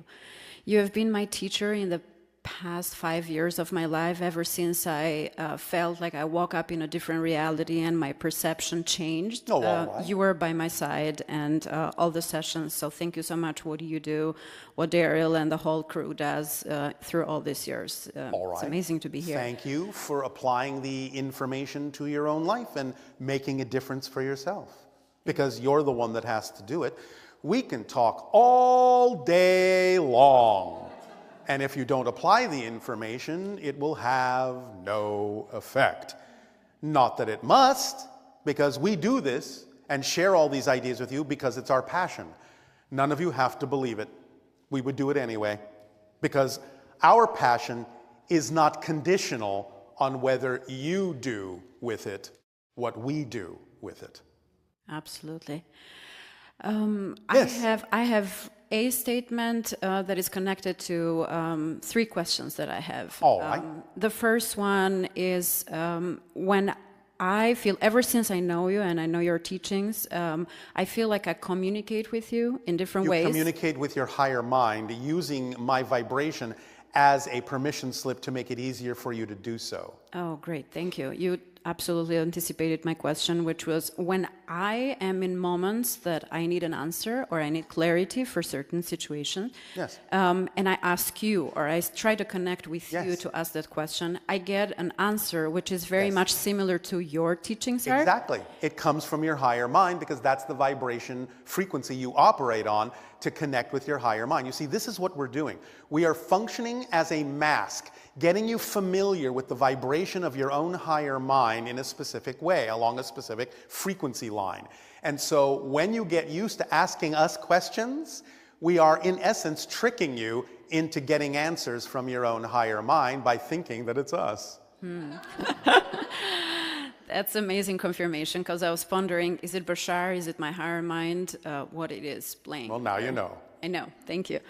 Speaker 7: You have been my teacher in the past 5 years of my life, ever since I felt like I woke up in a different reality and my perception changed.
Speaker 1: Oh, all right.
Speaker 7: You were by my side and all the sessions, so thank you so much. What you do, what Darryl and the whole crew does through all these years.
Speaker 1: All right.
Speaker 7: It's amazing to be here.
Speaker 1: Thank you for applying the information to your own life and making a difference for yourself. Because you're the one that has to do it. We can talk all day long. And if you don't apply the information, it will have no effect. Not that it must, because we do this and share all these ideas with you because it's our passion. None of you have to believe it. We would do it anyway. Because our passion is not conditional on whether you do with it what we do with it.
Speaker 7: Absolutely.
Speaker 1: Yes.
Speaker 7: I have a statement that is connected to 3 questions that I have.
Speaker 1: All right.
Speaker 7: The first one is when I feel, ever since I know you and I know your teachings, I feel like I communicate with you in different ways.
Speaker 1: You communicate with your higher mind using my vibration as a permission slip to make it easier for you to do so.
Speaker 7: Oh, great. Thank you. You absolutely anticipated my question, which was when I am in moments that I need an answer or I need clarity for certain situations,
Speaker 1: Yes.
Speaker 7: and I ask you or I try to connect with you
Speaker 1: Yes.
Speaker 7: to ask that question, I get an answer which is very
Speaker 1: Yes.
Speaker 7: much similar to your teachings are.
Speaker 1: Exactly. It comes from your higher mind because that's the vibration frequency you operate on to connect with your higher mind. You see, this is what we're doing. We are functioning as a mask, getting you familiar with the vibration of your own higher mind in a specific way, along a specific frequency line. And so when you get used to asking us questions, we are in essence tricking you into getting answers from your own higher mind by thinking that it's us.
Speaker 7: That's amazing confirmation, because I was pondering, is it Bashar, is it my higher mind, what it is playing?
Speaker 1: Well, now you know.
Speaker 7: I know, thank you.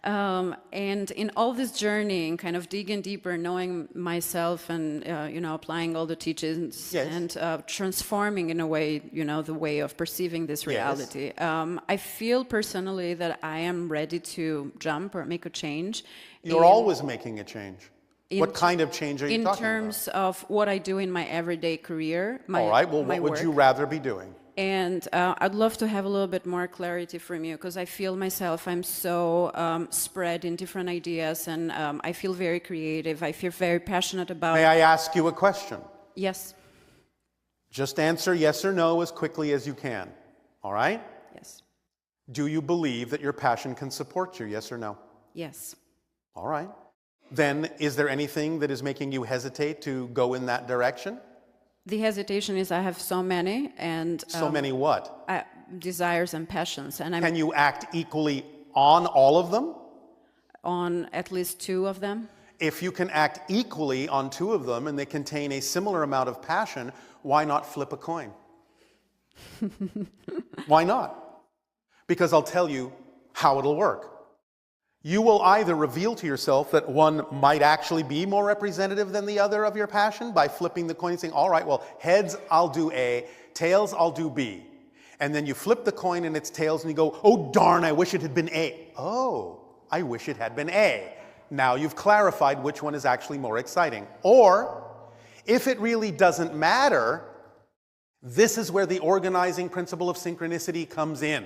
Speaker 7: And in all this journey, and kind of digging deeper, knowing myself and, applying all the teachings
Speaker 1: Yes.
Speaker 7: and transforming in a way, the way of perceiving this reality. I feel personally that I am ready to jump or make a change.
Speaker 1: You're always making a change. What kind of change are you
Speaker 7: in
Speaker 1: talking
Speaker 7: terms of what I do in my everyday career,
Speaker 1: All right, well,
Speaker 7: my
Speaker 1: what would
Speaker 7: work.
Speaker 1: you rather be doing?
Speaker 7: And I'd love to have a little bit more clarity from you, because I feel myself, I'm so spread in different ideas, and I feel very creative. I feel very passionate about...
Speaker 1: May I ask you a question?
Speaker 7: Yes.
Speaker 1: Just answer yes or no as quickly as you can. All right?
Speaker 7: Yes.
Speaker 1: Do you believe that your passion can support you, yes or no?
Speaker 7: Yes.
Speaker 1: All right. Then is there anything that is making you hesitate to go in that direction?
Speaker 7: The hesitation is I have so many, and...
Speaker 1: So many what?
Speaker 7: desires and passions, and I'm
Speaker 1: Can you act equally on all of them?
Speaker 7: on at least 2 of them.
Speaker 1: If you can act equally on 2 of them and they contain a similar amount of passion, why not flip a coin? Why not? Because I'll tell you how it'll work. You will either reveal to yourself that one might actually be more representative than the other of your passion by flipping the coin and saying, all right, well, heads, I'll do A, tails, I'll do B. And then you flip the coin and it's tails and you go, oh, darn, I wish it had been A. Oh, I wish it had been A. Now you've clarified which one is actually more exciting. Or, if it really doesn't matter, this is where the organizing principle of synchronicity comes in.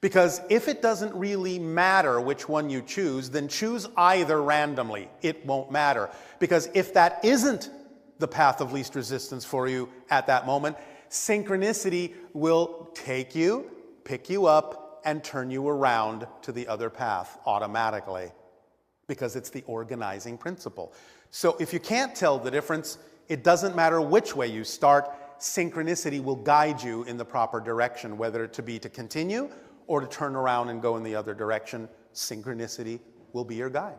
Speaker 1: Because if it doesn't really matter which one you choose, then choose either randomly. It won't matter. Because if that isn't the path of least resistance for you at that moment, synchronicity will take you, pick you up, and turn you around to the other path automatically, because it's the organizing principle. So if you can't tell the difference, it doesn't matter which way you start, synchronicity will guide you in the proper direction, whether it to be to continue or to turn around and go in the other direction. Synchronicity will be your guide.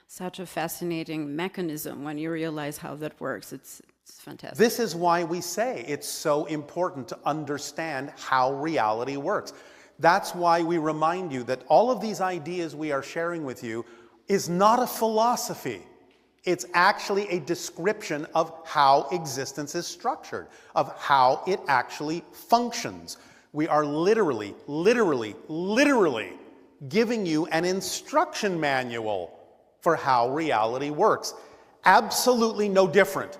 Speaker 7: Such a fascinating mechanism when you realize how that works. It's fantastic.
Speaker 1: This is why we say it's so important to understand how reality works. That's why we remind you that all of these ideas we are sharing with you is not a philosophy. It's actually a description of how existence is structured, of how it actually functions. We are literally giving you an instruction manual for how reality works. Absolutely no different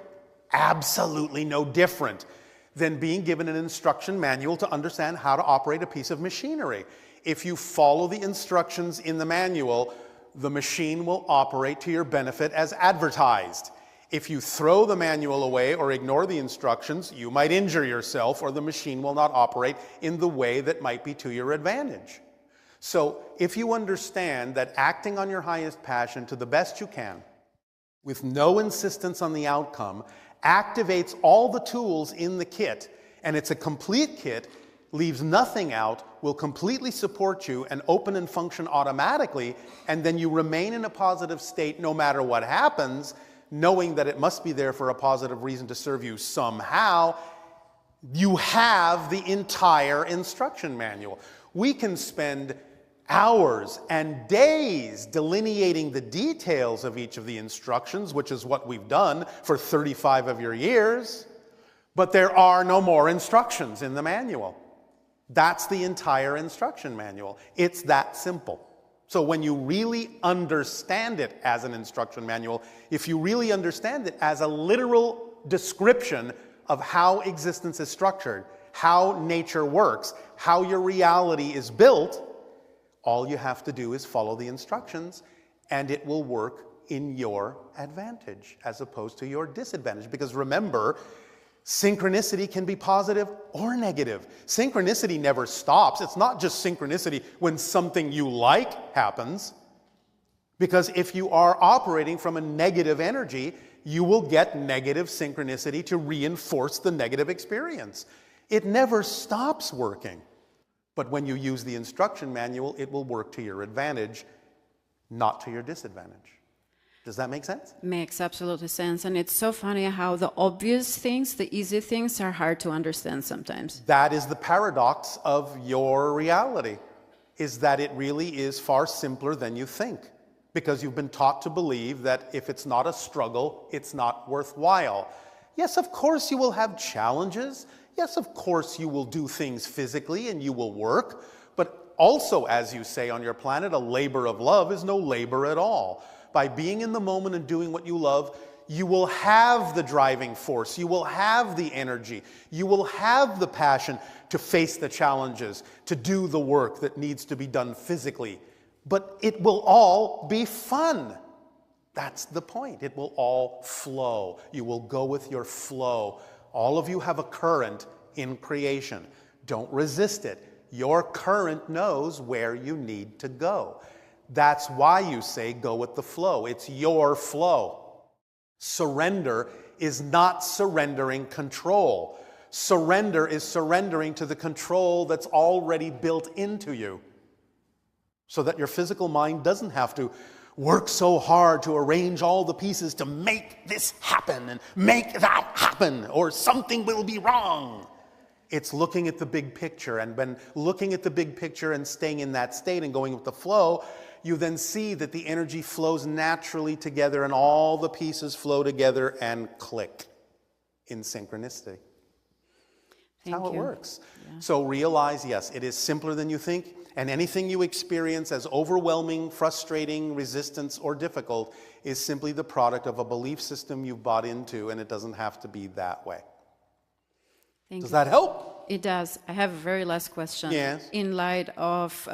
Speaker 1: than being given an instruction manual to understand how to operate a piece of machinery. If you follow the instructions in the manual, the machine will operate to your benefit as advertised. If you throw the manual away or ignore the instructions, you might injure yourself, or the machine will not operate in the way that might be to your advantage. So if you understand that acting on your highest passion to the best you can, with no insistence on the outcome, activates all the tools in the kit, and it's a complete kit, leaves nothing out, will completely support you and open and function automatically, and then you remain in a positive state no matter what happens, knowing that it must be there for a positive reason to serve you somehow, you have the entire instruction manual. We can spend hours and days delineating the details of each of the instructions, which is what we've done for 35 of your years, but there are no more instructions in the manual. That's the entire instruction manual. It's that simple. So when you really understand it as an instruction manual, if you really understand it as a literal description of how existence is structured, how nature works, how your reality is built, all you have to do is follow the instructions, and it will work in your advantage as opposed to your disadvantage. Because remember, synchronicity can be positive or negative. Synchronicity never stops. It's not just synchronicity when something you like happens. Because if you are operating from a negative energy, you will get negative synchronicity to reinforce the negative experience. It never stops working. But when you use the instruction manual, it will work to your advantage, not to your disadvantage. Does that make sense?
Speaker 7: Makes absolutely sense. And it's so funny how the obvious things, the easy things, are hard to understand sometimes.
Speaker 1: That is the paradox of your reality, is that it really is far simpler than you think. Because you've been taught to believe that if it's not a struggle, it's not worthwhile. Yes, of course you will have challenges. Yes, of course you will do things physically and you will work. But also, as you say on your planet, a labor of love is no labor at all. By being in the moment and doing what you love, you will have the driving force, you will have the energy, you will have the passion to face the challenges, to do the work that needs to be done physically. But it will all be fun. That's the point. It will all flow. You will go with your flow. All of you have a current in creation. Don't resist it. Your current knows where you need to go. That's why you say go with the flow. It's your flow. Surrender is not surrendering control. Surrender is surrendering to the control that's already built into you, so that your physical mind doesn't have to work so hard to arrange all the pieces to make this happen and make that happen, or something will be wrong. It's looking at the big picture, and when looking at the big picture and staying in that state and going with the flow, you then see that the energy flows naturally together and all the pieces flow together and click in synchronicity. That's how it works. Yeah. So realize, yes, it is simpler than you think, and anything you experience as overwhelming, frustrating, resistance, or difficult is simply the product of a belief system you've bought into, and it doesn't have to be that way. Does that help?
Speaker 7: It does. I have a very last question.
Speaker 1: Yes.
Speaker 7: In light of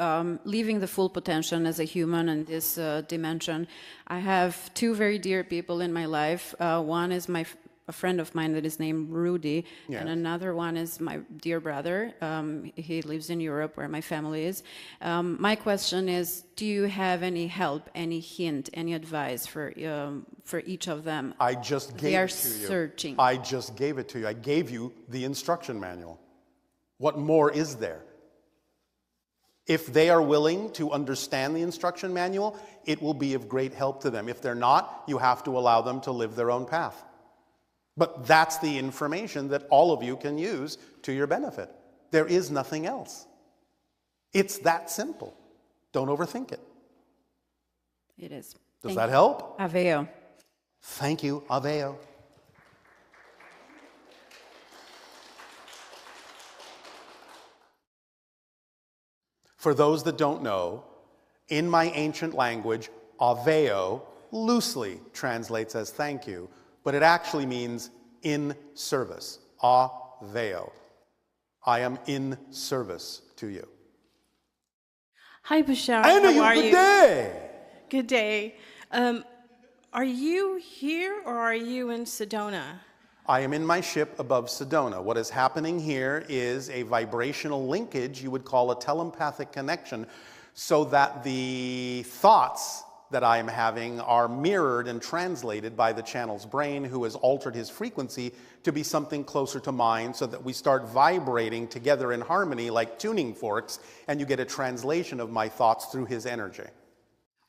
Speaker 7: living the full potential as a human in this dimension, I have two very dear people in my life. One is my a friend of mine that is named Rudy,
Speaker 1: Yes.
Speaker 7: and another one is my dear brother. He lives in Europe, where my family is. My question is, do you have any help, any hint, any advice for each of them?
Speaker 1: I just gave
Speaker 7: They are
Speaker 1: it to you.
Speaker 7: searching.
Speaker 1: I just gave it to you. I gave you the instruction manual. What more is there? If they are willing to understand the instruction manual, it will be of great help to them. If they're not, you have to allow them to live their own path. But that's the information that all of you can use to your benefit. There is nothing else. It's that simple. Don't overthink it.
Speaker 7: It is.
Speaker 1: Does that help?
Speaker 7: Aveo.
Speaker 1: Thank you, Aveo. For those that don't know, in my ancient language, Aveo loosely translates as thank you, but it actually means in service. Aveo. I am in service to you.
Speaker 8: Hi, Bashar.
Speaker 1: And
Speaker 8: How are
Speaker 1: good
Speaker 8: you?
Speaker 1: day.
Speaker 8: Good day. Are you here or are you in Sedona?
Speaker 1: I am in my ship above Sedona. What is happening here is a vibrational linkage, you would call a telepathic connection, so that the thoughts that I am having are mirrored and translated by the channel's brain, who has altered his frequency to be something closer to mine, so that we start vibrating together in harmony like tuning forks, and you get a translation of my thoughts through his energy.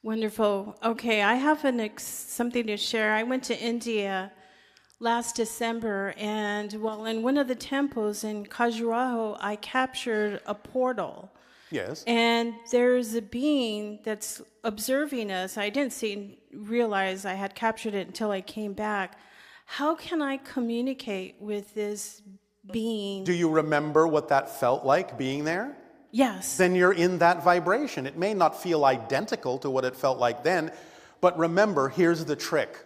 Speaker 8: Wonderful. Okay, I have something to share. I went to India last December, and well, in one of the temples in Khajuraho, I captured a portal.
Speaker 1: Yes.
Speaker 8: And there's a being that's observing us. I didn't realize I had captured it until I came back. How can I communicate with this being?
Speaker 1: Do you remember what that felt like, being there?
Speaker 8: Yes.
Speaker 1: Then you're in that vibration. It may not feel identical to what it felt like then, but remember, here's the trick.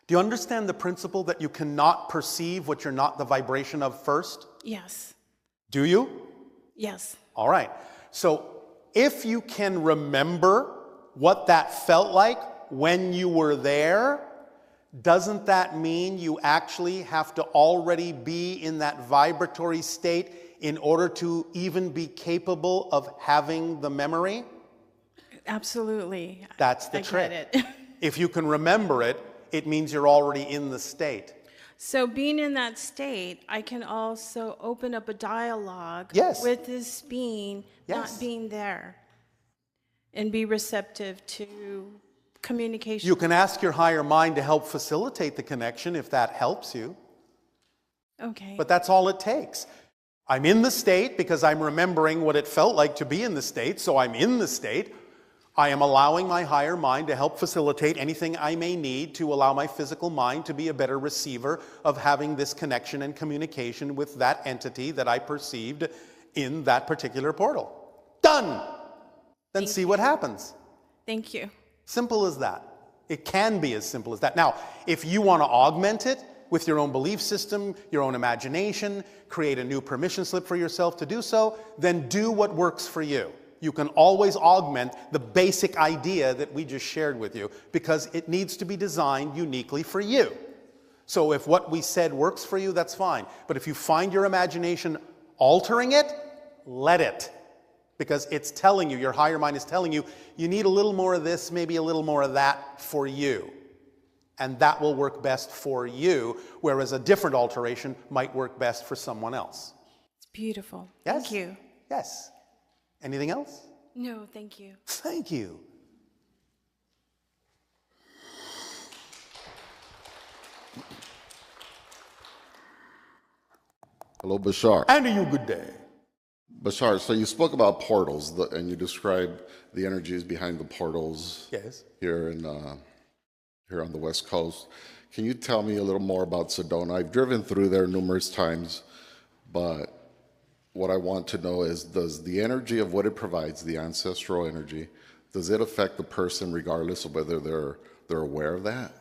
Speaker 1: Do you understand the principle that you cannot perceive what you're not the vibration of first?
Speaker 8: Yes.
Speaker 1: Do you?
Speaker 8: Yes.
Speaker 1: All right. So if you can remember what that felt like when you were there, doesn't that mean you actually have to already be in that vibratory state in order to even be capable of having the memory?
Speaker 8: Absolutely.
Speaker 1: That's the trick.
Speaker 8: Get it.
Speaker 1: If you can remember it, it means you're already in the state.
Speaker 8: So being in that state, I can also open up a dialogue
Speaker 1: Yes.
Speaker 8: with this being
Speaker 1: Yes.
Speaker 8: not being there and be receptive to communication.
Speaker 1: You can ask your higher mind to help facilitate the connection if that helps you.
Speaker 8: Okay.
Speaker 1: But that's all it takes. I'm in the state because I'm remembering what it felt like to be in the state, so I'm in the state. I am allowing my higher mind to help facilitate anything I may need to allow my physical mind to be a better receiver of having this connection and communication with that entity that I perceived in that particular portal. Done! Then see what happens.
Speaker 8: Thank you.
Speaker 1: Simple as that. It can be as simple as that. Now, if you want to augment it with your own belief system, your own imagination, create a new permission slip for yourself to do so, then do what works for you. You can always augment the basic idea that we just shared with you, because it needs to be designed uniquely for you. So if what we said works for you, that's fine. But if you find your imagination altering it, let it. Because it's telling you, your higher mind is telling you, you need a little more of this, maybe a little more of that for you. And that will work best for you, whereas a different alteration might work best for someone else.
Speaker 8: It's beautiful.
Speaker 1: Yes?
Speaker 8: Thank you.
Speaker 1: Yes. Anything else?
Speaker 8: No, thank you.
Speaker 1: Thank you.
Speaker 9: Hello, Bashar.
Speaker 1: And to you, good day.
Speaker 9: Bashar, so you spoke about portals, and you described the energies behind the portals
Speaker 1: Yes.
Speaker 9: here on the West Coast. Can you tell me a little more about Sedona? I've driven through there numerous times, but what I want to know is, does the energy of what it provides, the ancestral energy, does it affect the person regardless of whether they're aware of that?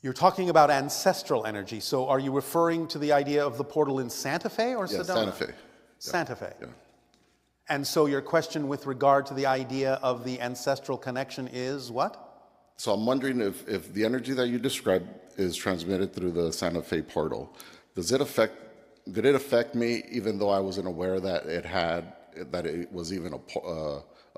Speaker 1: You're talking about ancestral energy. So are you referring to the idea of the portal in Santa Fe or
Speaker 9: Yeah,
Speaker 1: Sedona?
Speaker 9: Santa Fe.
Speaker 1: Santa Fe.
Speaker 9: Yeah.
Speaker 1: And so your question with regard to the idea of the ancestral connection is what?
Speaker 9: So I'm wondering if the energy that you described is transmitted through the Santa Fe portal. Did it affect me even though I wasn't aware that it was even a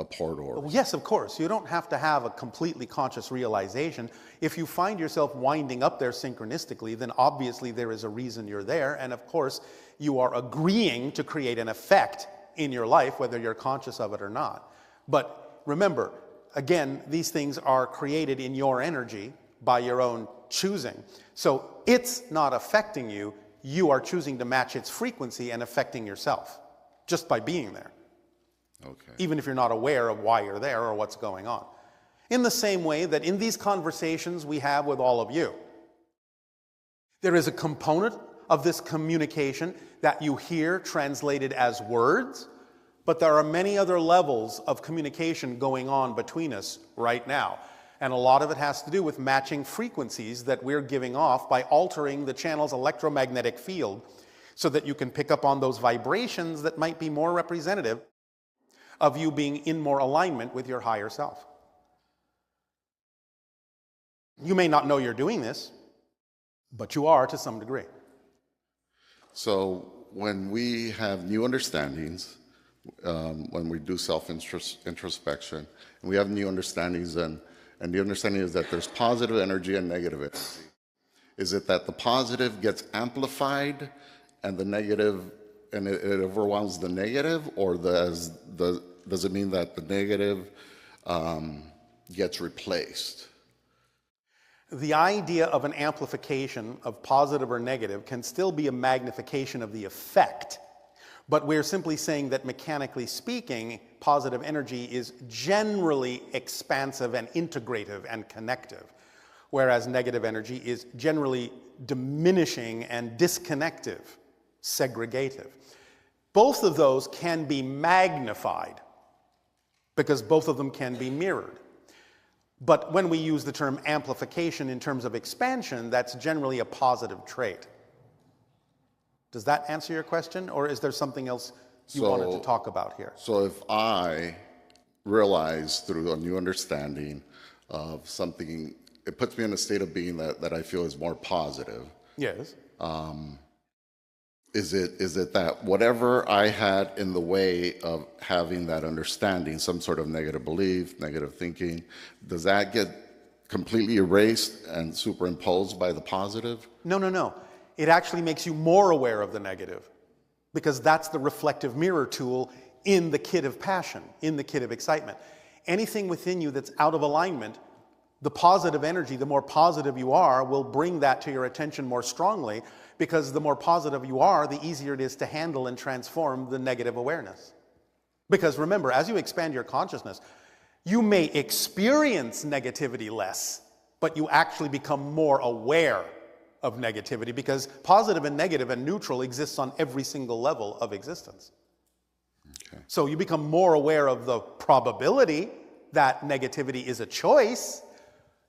Speaker 9: portal?
Speaker 1: Well, yes, of course. You don't have to have a completely conscious realization. If you find yourself winding up there synchronistically, then obviously there is a reason you're there. And of course, you are agreeing to create an effect in your life, whether you're conscious of it or not. But remember, again, these things are created in your energy by your own choosing. So it's not affecting you. You are choosing to match its frequency and affecting yourself just by being there.
Speaker 9: Okay.
Speaker 1: Even if you're not aware of why you're there or what's going on. In the same way that in these conversations we have with all of you, there is a component of this communication that you hear translated as words, but there are many other levels of communication going on between us right now. And a lot of it has to do with matching frequencies that we're giving off by altering the channel's electromagnetic field so that you can pick up on those vibrations that might be more representative of you being in more alignment with your higher self. You may not know you're doing this, but you are to some degree.
Speaker 9: So when we have new understandings, when we do self-introspection, and we have new understandings, and the understanding is that there's positive energy and negative energy. Is it that the positive gets amplified and the negative, and it overwhelms the negative, or does it mean that the negative gets replaced?
Speaker 1: The idea of an amplification of positive or negative can still be a magnification of the effect. But we're simply saying that mechanically speaking, positive energy is generally expansive and integrative and connective, whereas negative energy is generally diminishing and disconnective, segregative. Both of those can be magnified because both of them can be mirrored. But when we use the term amplification in terms of expansion, that's generally a positive trait. Does that answer your question, or is there something else you wanted to talk about here?
Speaker 9: So if I realize through a new understanding of something, it puts me in a state of being that I feel is more positive.
Speaker 1: Yes.
Speaker 9: Is it that whatever I had in the way of having that understanding, some sort of negative belief, negative thinking, does that get completely erased and superimposed by the positive?
Speaker 1: No. It actually makes you more aware of the negative, because that's the reflective mirror tool in the kit of passion, in the kit of excitement. Anything within you that's out of alignment, the positive energy, the more positive you are, will bring that to your attention more strongly, because the more positive you are, the easier it is to handle and transform the negative awareness. Because remember, as you expand your consciousness, you may experience negativity less, but you actually become more aware of negativity, because positive and negative and neutral exists on every single level of existence.
Speaker 9: Okay.
Speaker 1: So you become more aware of the probability that negativity is a choice.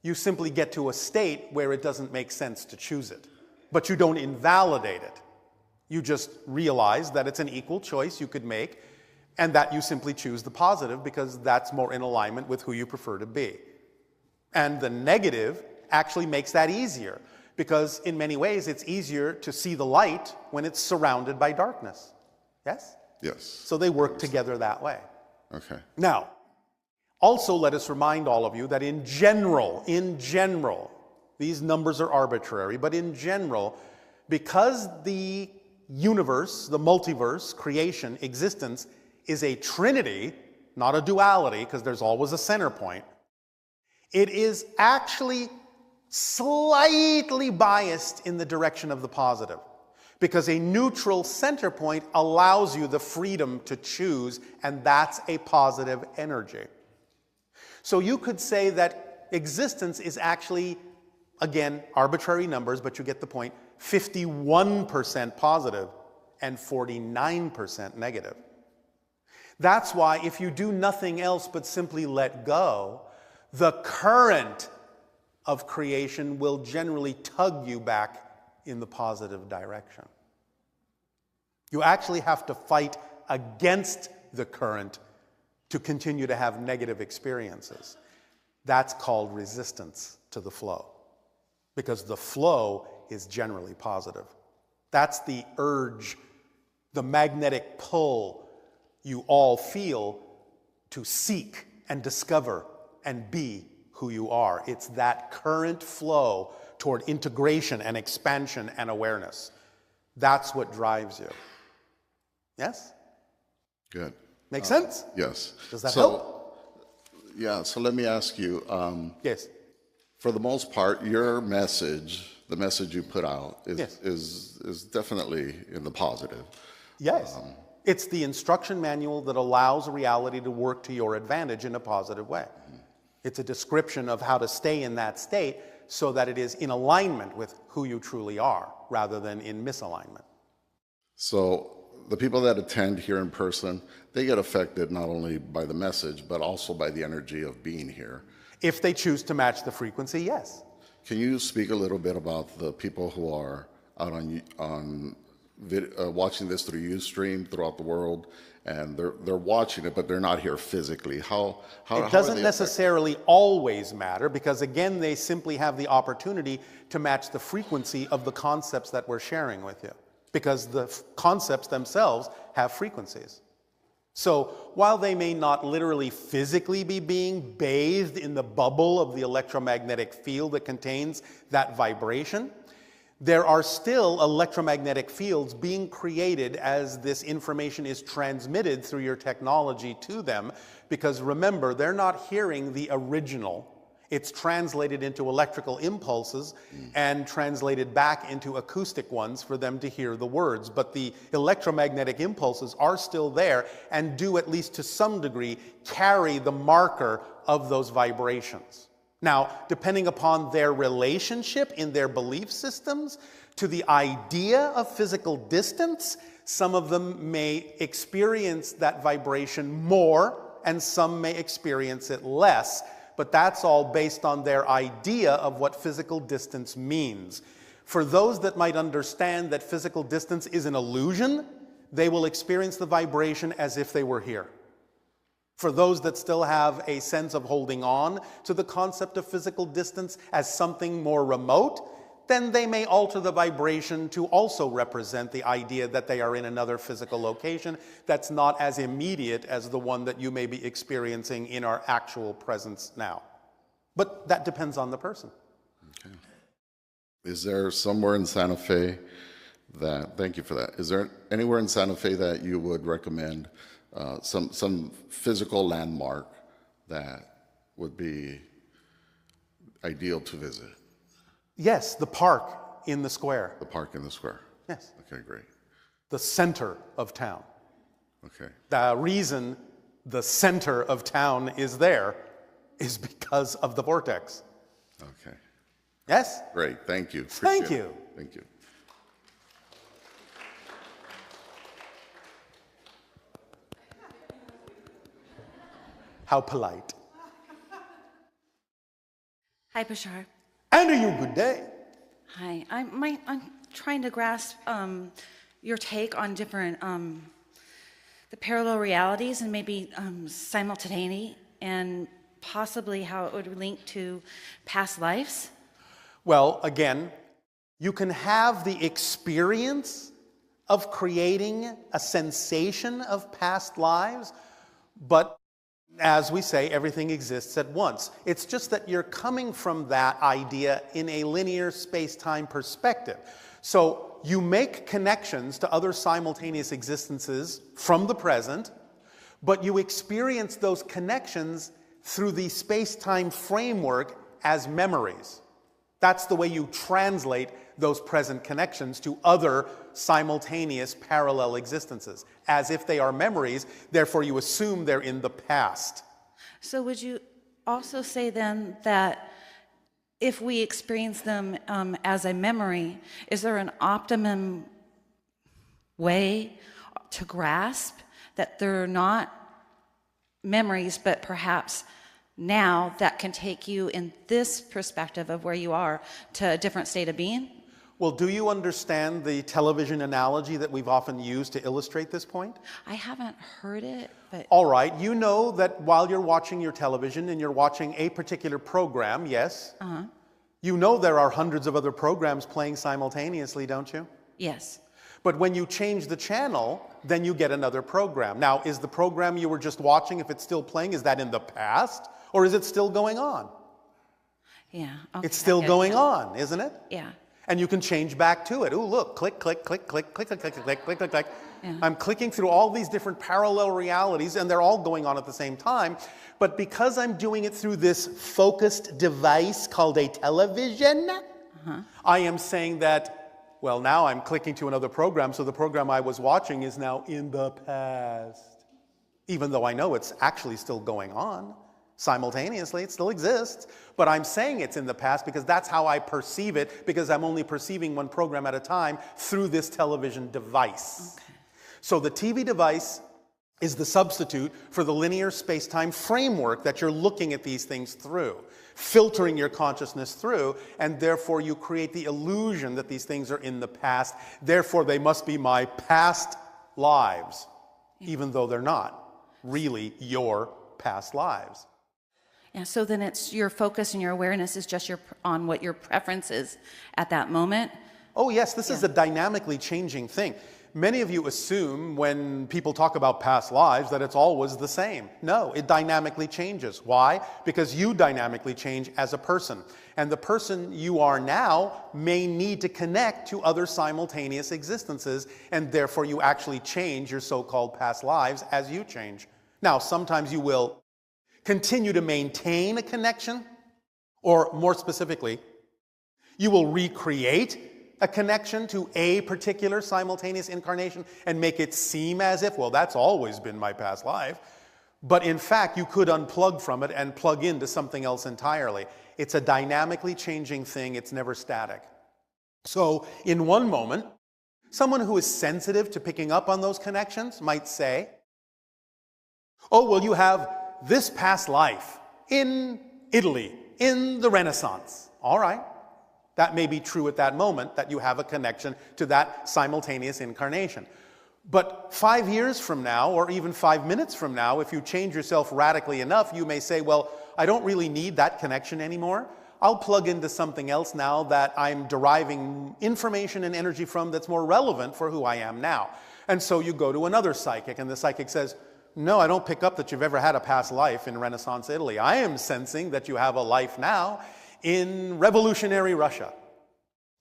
Speaker 1: You simply get to a state where it doesn't make sense to choose it. But you don't invalidate it. You just realize that it's an equal choice you could make, and that you simply choose the positive because that's more in alignment with who you prefer to be. And the negative actually makes that easier, because in many ways it's easier to see the light when it's surrounded by darkness. Yes?
Speaker 9: Yes.
Speaker 1: So they work together that way.
Speaker 9: Okay.
Speaker 1: Now, also let us remind all of you that in general, these numbers are arbitrary, but in general, because the universe, the multiverse, creation, existence, is a trinity, not a duality, because there's always a center point, it is actually slightly biased in the direction of the positive, because a neutral center point allows you the freedom to choose, and that's a positive energy. So you could say that existence is actually, again, arbitrary numbers, but you get the point, 51% positive and 49% negative. That's why if you do nothing else but simply let go, the current of creation will generally tug you back in the positive direction. You actually have to fight against the current to continue to have negative experiences. That's called resistance to the flow, because the flow is generally positive. That's the urge, the magnetic pull you all feel to seek and discover and be who you are. It's that current flow toward integration and expansion and awareness. That's what drives you. Yes?
Speaker 9: Good.
Speaker 1: Make sense?
Speaker 9: Yes.
Speaker 1: Does that help?
Speaker 9: Yeah, so let me ask you,
Speaker 1: Yes.
Speaker 9: for the most part, your message, the message you put out
Speaker 1: Yes.
Speaker 9: is definitely in the positive.
Speaker 1: Yes. It's the instruction manual that allows reality to work to your advantage in a positive way. It's a description of how to stay in that state so that it is in alignment with who you truly are, rather than in misalignment.
Speaker 9: So the people that attend here in person, they get affected not only by the message, but also by the energy of being here.
Speaker 1: If they choose to match the frequency, yes.
Speaker 9: Can you speak a little bit about the people who are out on watching this through Ustream throughout the world, and they're watching it, but they're not here physically? How
Speaker 1: It doesn't necessarily always matter, because again, they simply have the opportunity to match the frequency of the concepts that we're sharing with you, because the concepts themselves have frequencies. So while they may not literally physically be being bathed in the bubble of the electromagnetic field that contains that vibration, there are still electromagnetic fields being created as this information is transmitted through your technology to them, because remember, they're not hearing the original. It's translated into electrical impulses and translated back into acoustic ones for them to hear the words. But the electromagnetic impulses are still there and do, at least to some degree, carry the marker of those vibrations. Now, depending upon their relationship in their belief systems to the idea of physical distance, some of them may experience that vibration more and some may experience it less. But that's all based on their idea of what physical distance means. For those that might understand that physical distance is an illusion, they will experience the vibration as if they were here. For those that still have a sense of holding on to the concept of physical distance as something more remote, then they may alter the vibration to also represent the idea that they are in another physical location that's not as immediate as the one that you may be experiencing in our actual presence now. But that depends on the person.
Speaker 9: Okay. Is there somewhere in Santa Fe thank you for that. Is there anywhere in Santa Fe that you would recommend some physical landmark that would be ideal to visit?
Speaker 1: Yes, the park in the square.
Speaker 9: The park in the square.
Speaker 1: Yes.
Speaker 9: Okay, great.
Speaker 1: The center of town.
Speaker 9: Okay.
Speaker 1: The reason the center of town is there is because of the vortex.
Speaker 9: Okay.
Speaker 1: Yes?
Speaker 9: Great, thank you.
Speaker 1: Thank you.
Speaker 9: Thank you.
Speaker 1: How polite.
Speaker 10: Hi, Bashar.
Speaker 1: And you, good day.
Speaker 10: Hi. I'm trying to grasp your take on different, the parallel realities and maybe simultaneity, and possibly how it would link to past lives.
Speaker 1: Well, again, you can have the experience of creating a sensation of past lives, but as we say, everything exists at once. It's just that you're coming from that idea in a linear space-time perspective. So you make connections to other simultaneous existences from the present, but you experience those connections through the space-time framework as memories. That's the way you translate those present connections to other simultaneous parallel existences, as if they are memories, therefore you assume they're in the past.
Speaker 10: So would you also say then that if we experience them as a memory, is there an optimum way to grasp that they're not memories, but perhaps now that can take you in this perspective of where you are to a different state of being?
Speaker 1: Well, do you understand the television analogy that we've often used to illustrate this point?
Speaker 10: I haven't heard it, but
Speaker 1: All right, you know that while you're watching your television and you're watching a particular program, yes? You know there are hundreds of other programs playing simultaneously, don't you?
Speaker 10: yes.
Speaker 1: But when you change the channel, then you get another program. Now, is the program you were just watching, if it's still playing, is that in the past? Or is it still going on?
Speaker 10: Yeah. Okay,
Speaker 1: It's still going on, isn't it?
Speaker 10: Yeah.
Speaker 1: And you can change back to it. Ooh, look, click, click, click, click, click, click, click, click, click, click, click.
Speaker 10: Yeah.
Speaker 1: I'm clicking through all these different parallel realities, and they're all going on at the same time. But because I'm doing it through this focused device called a television, I am saying that, well, now I'm clicking to another program, so the program I was watching is now in the past. Even though I know it's actually still going on. Simultaneously, it still exists, but I'm saying it's in the past because that's how I perceive it, because I'm only perceiving one program at a time through this television device.
Speaker 10: Okay.
Speaker 1: So the TV device is the substitute for the linear space-time framework that you're looking at these things through, filtering your consciousness through, and therefore you create the illusion that these things are in the past. Therefore, they must be my past lives, even though they're not really your past lives.
Speaker 10: Yeah, so then it's your focus and your awareness is just on what your preference is at that moment.
Speaker 1: Oh yes, this is a dynamically changing thing. Many of you assume when people talk about past lives that it's always the same. No, it dynamically changes. Why? Because you dynamically change as a person. And the person you are now may need to connect to other simultaneous existences, and therefore you actually change your so-called past lives as you change. Now, sometimes you will continue to maintain a connection, or more specifically, you will recreate a connection to a particular simultaneous incarnation and make it seem as if, well, that's always been my past life. But in fact, you could unplug from it and plug into something else entirely. It's a dynamically changing thing. It's never static. So in one moment, someone who is sensitive to picking up on those connections might say, oh, well, you have this past life in Italy, in the Renaissance. All right. That may be true at that moment, that you have a connection to that simultaneous incarnation. But 5 years from now, or even 5 minutes from now, if you change yourself radically enough, you may say, well, I don't really need that connection anymore. I'll plug into something else now that I'm deriving information and energy from that's more relevant for who I am now. And so you go to another psychic, and the psychic says, no, I don't pick up that you've ever had a past life in Renaissance Italy. I am sensing that you have a life now in revolutionary Russia.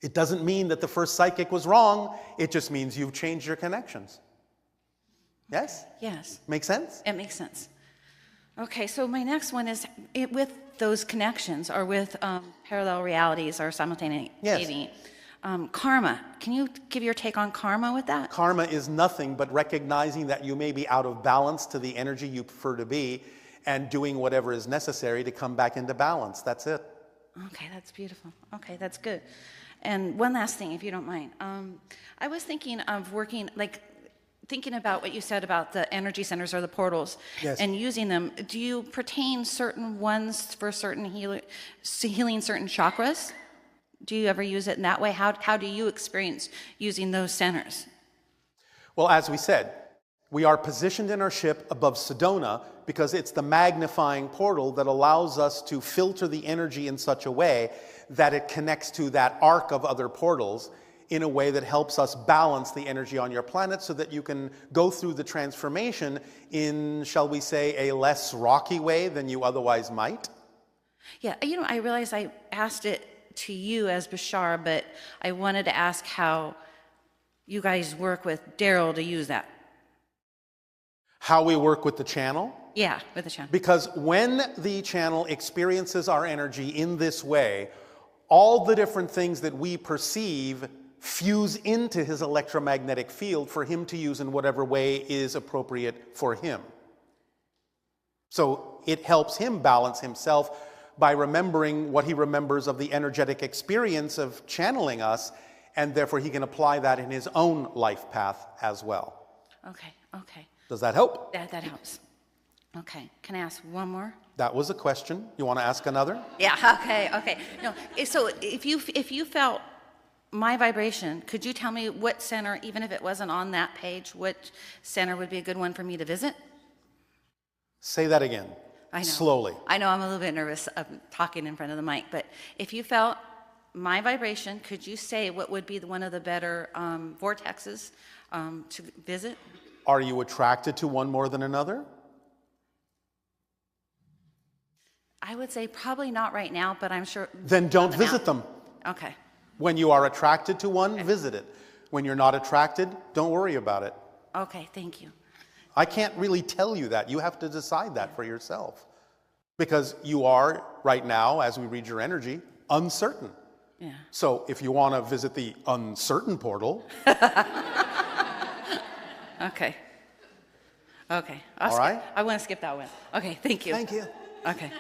Speaker 1: It doesn't mean that the first psychic was wrong. It just means you've changed your connections. Yes?
Speaker 10: Yes.
Speaker 1: Make sense?
Speaker 10: It makes sense. Okay, so my next one is with those connections or with parallel realities or simultaneous.
Speaker 1: Yes.
Speaker 10: Karma. Can you give your take on karma with that?
Speaker 1: Karma is nothing but recognizing that you may be out of balance to the energy you prefer to be and doing whatever is necessary to come back into balance. That's it.
Speaker 10: Okay, that's beautiful. Okay, that's good. And one last thing, if you don't mind. I was thinking of thinking about what you said about the energy centers or the portals.
Speaker 1: Yes.
Speaker 10: And using them. Do you pertain certain ones for certain healing certain chakras? Do you ever use it in that way? How do you experience using those centers?
Speaker 1: Well, as we said, we are positioned in our ship above Sedona because it's the magnifying portal that allows us to filter the energy in such a way that it connects to that arc of other portals in a way that helps us balance the energy on your planet so that you can go through the transformation in, shall we say, a less rocky way than you otherwise might.
Speaker 10: Yeah, I realize I asked it to you as Bashar, but I wanted to ask how you guys work with Darryl to use that.
Speaker 1: How we work with the channel?
Speaker 10: Yeah, with the channel.
Speaker 1: Because when the channel experiences our energy in this way, all the different things that we perceive fuse into his electromagnetic field for him to use in whatever way is appropriate for him. So it helps him balance himself by remembering what he remembers of the energetic experience of channeling us, and therefore he can apply that in his own life path as well.
Speaker 10: Okay.
Speaker 1: Does that help?
Speaker 10: That helps. Okay. Can I ask one more?
Speaker 1: That was a question. You want to ask another?
Speaker 10: Yeah. Okay. No. So if you felt my vibration, could you tell me what center, even if it wasn't on that page, what center would be a good one for me to visit?
Speaker 1: Say that again.
Speaker 10: I know.
Speaker 1: Slowly.
Speaker 10: I know I'm a little bit nervous of talking in front of the mic, but if you felt my vibration, could you say what would be one of the better vortexes to visit?
Speaker 1: Are you attracted to one more than another?
Speaker 10: I would say probably not right now, but I'm sure.
Speaker 1: Then don't visit them.
Speaker 10: Okay.
Speaker 1: When you are attracted to one, visit it. When you're not attracted, don't worry about it.
Speaker 10: Okay, thank you.
Speaker 1: I can't really tell you that. You have to decide that for yourself. Because you are, right now, as we read your energy, uncertain.
Speaker 10: Yeah.
Speaker 1: So if you want to visit the uncertain portal.
Speaker 10: Okay. Okay.
Speaker 1: All right?
Speaker 10: I want to skip that one. Okay, thank you.
Speaker 1: Thank you.
Speaker 10: Okay.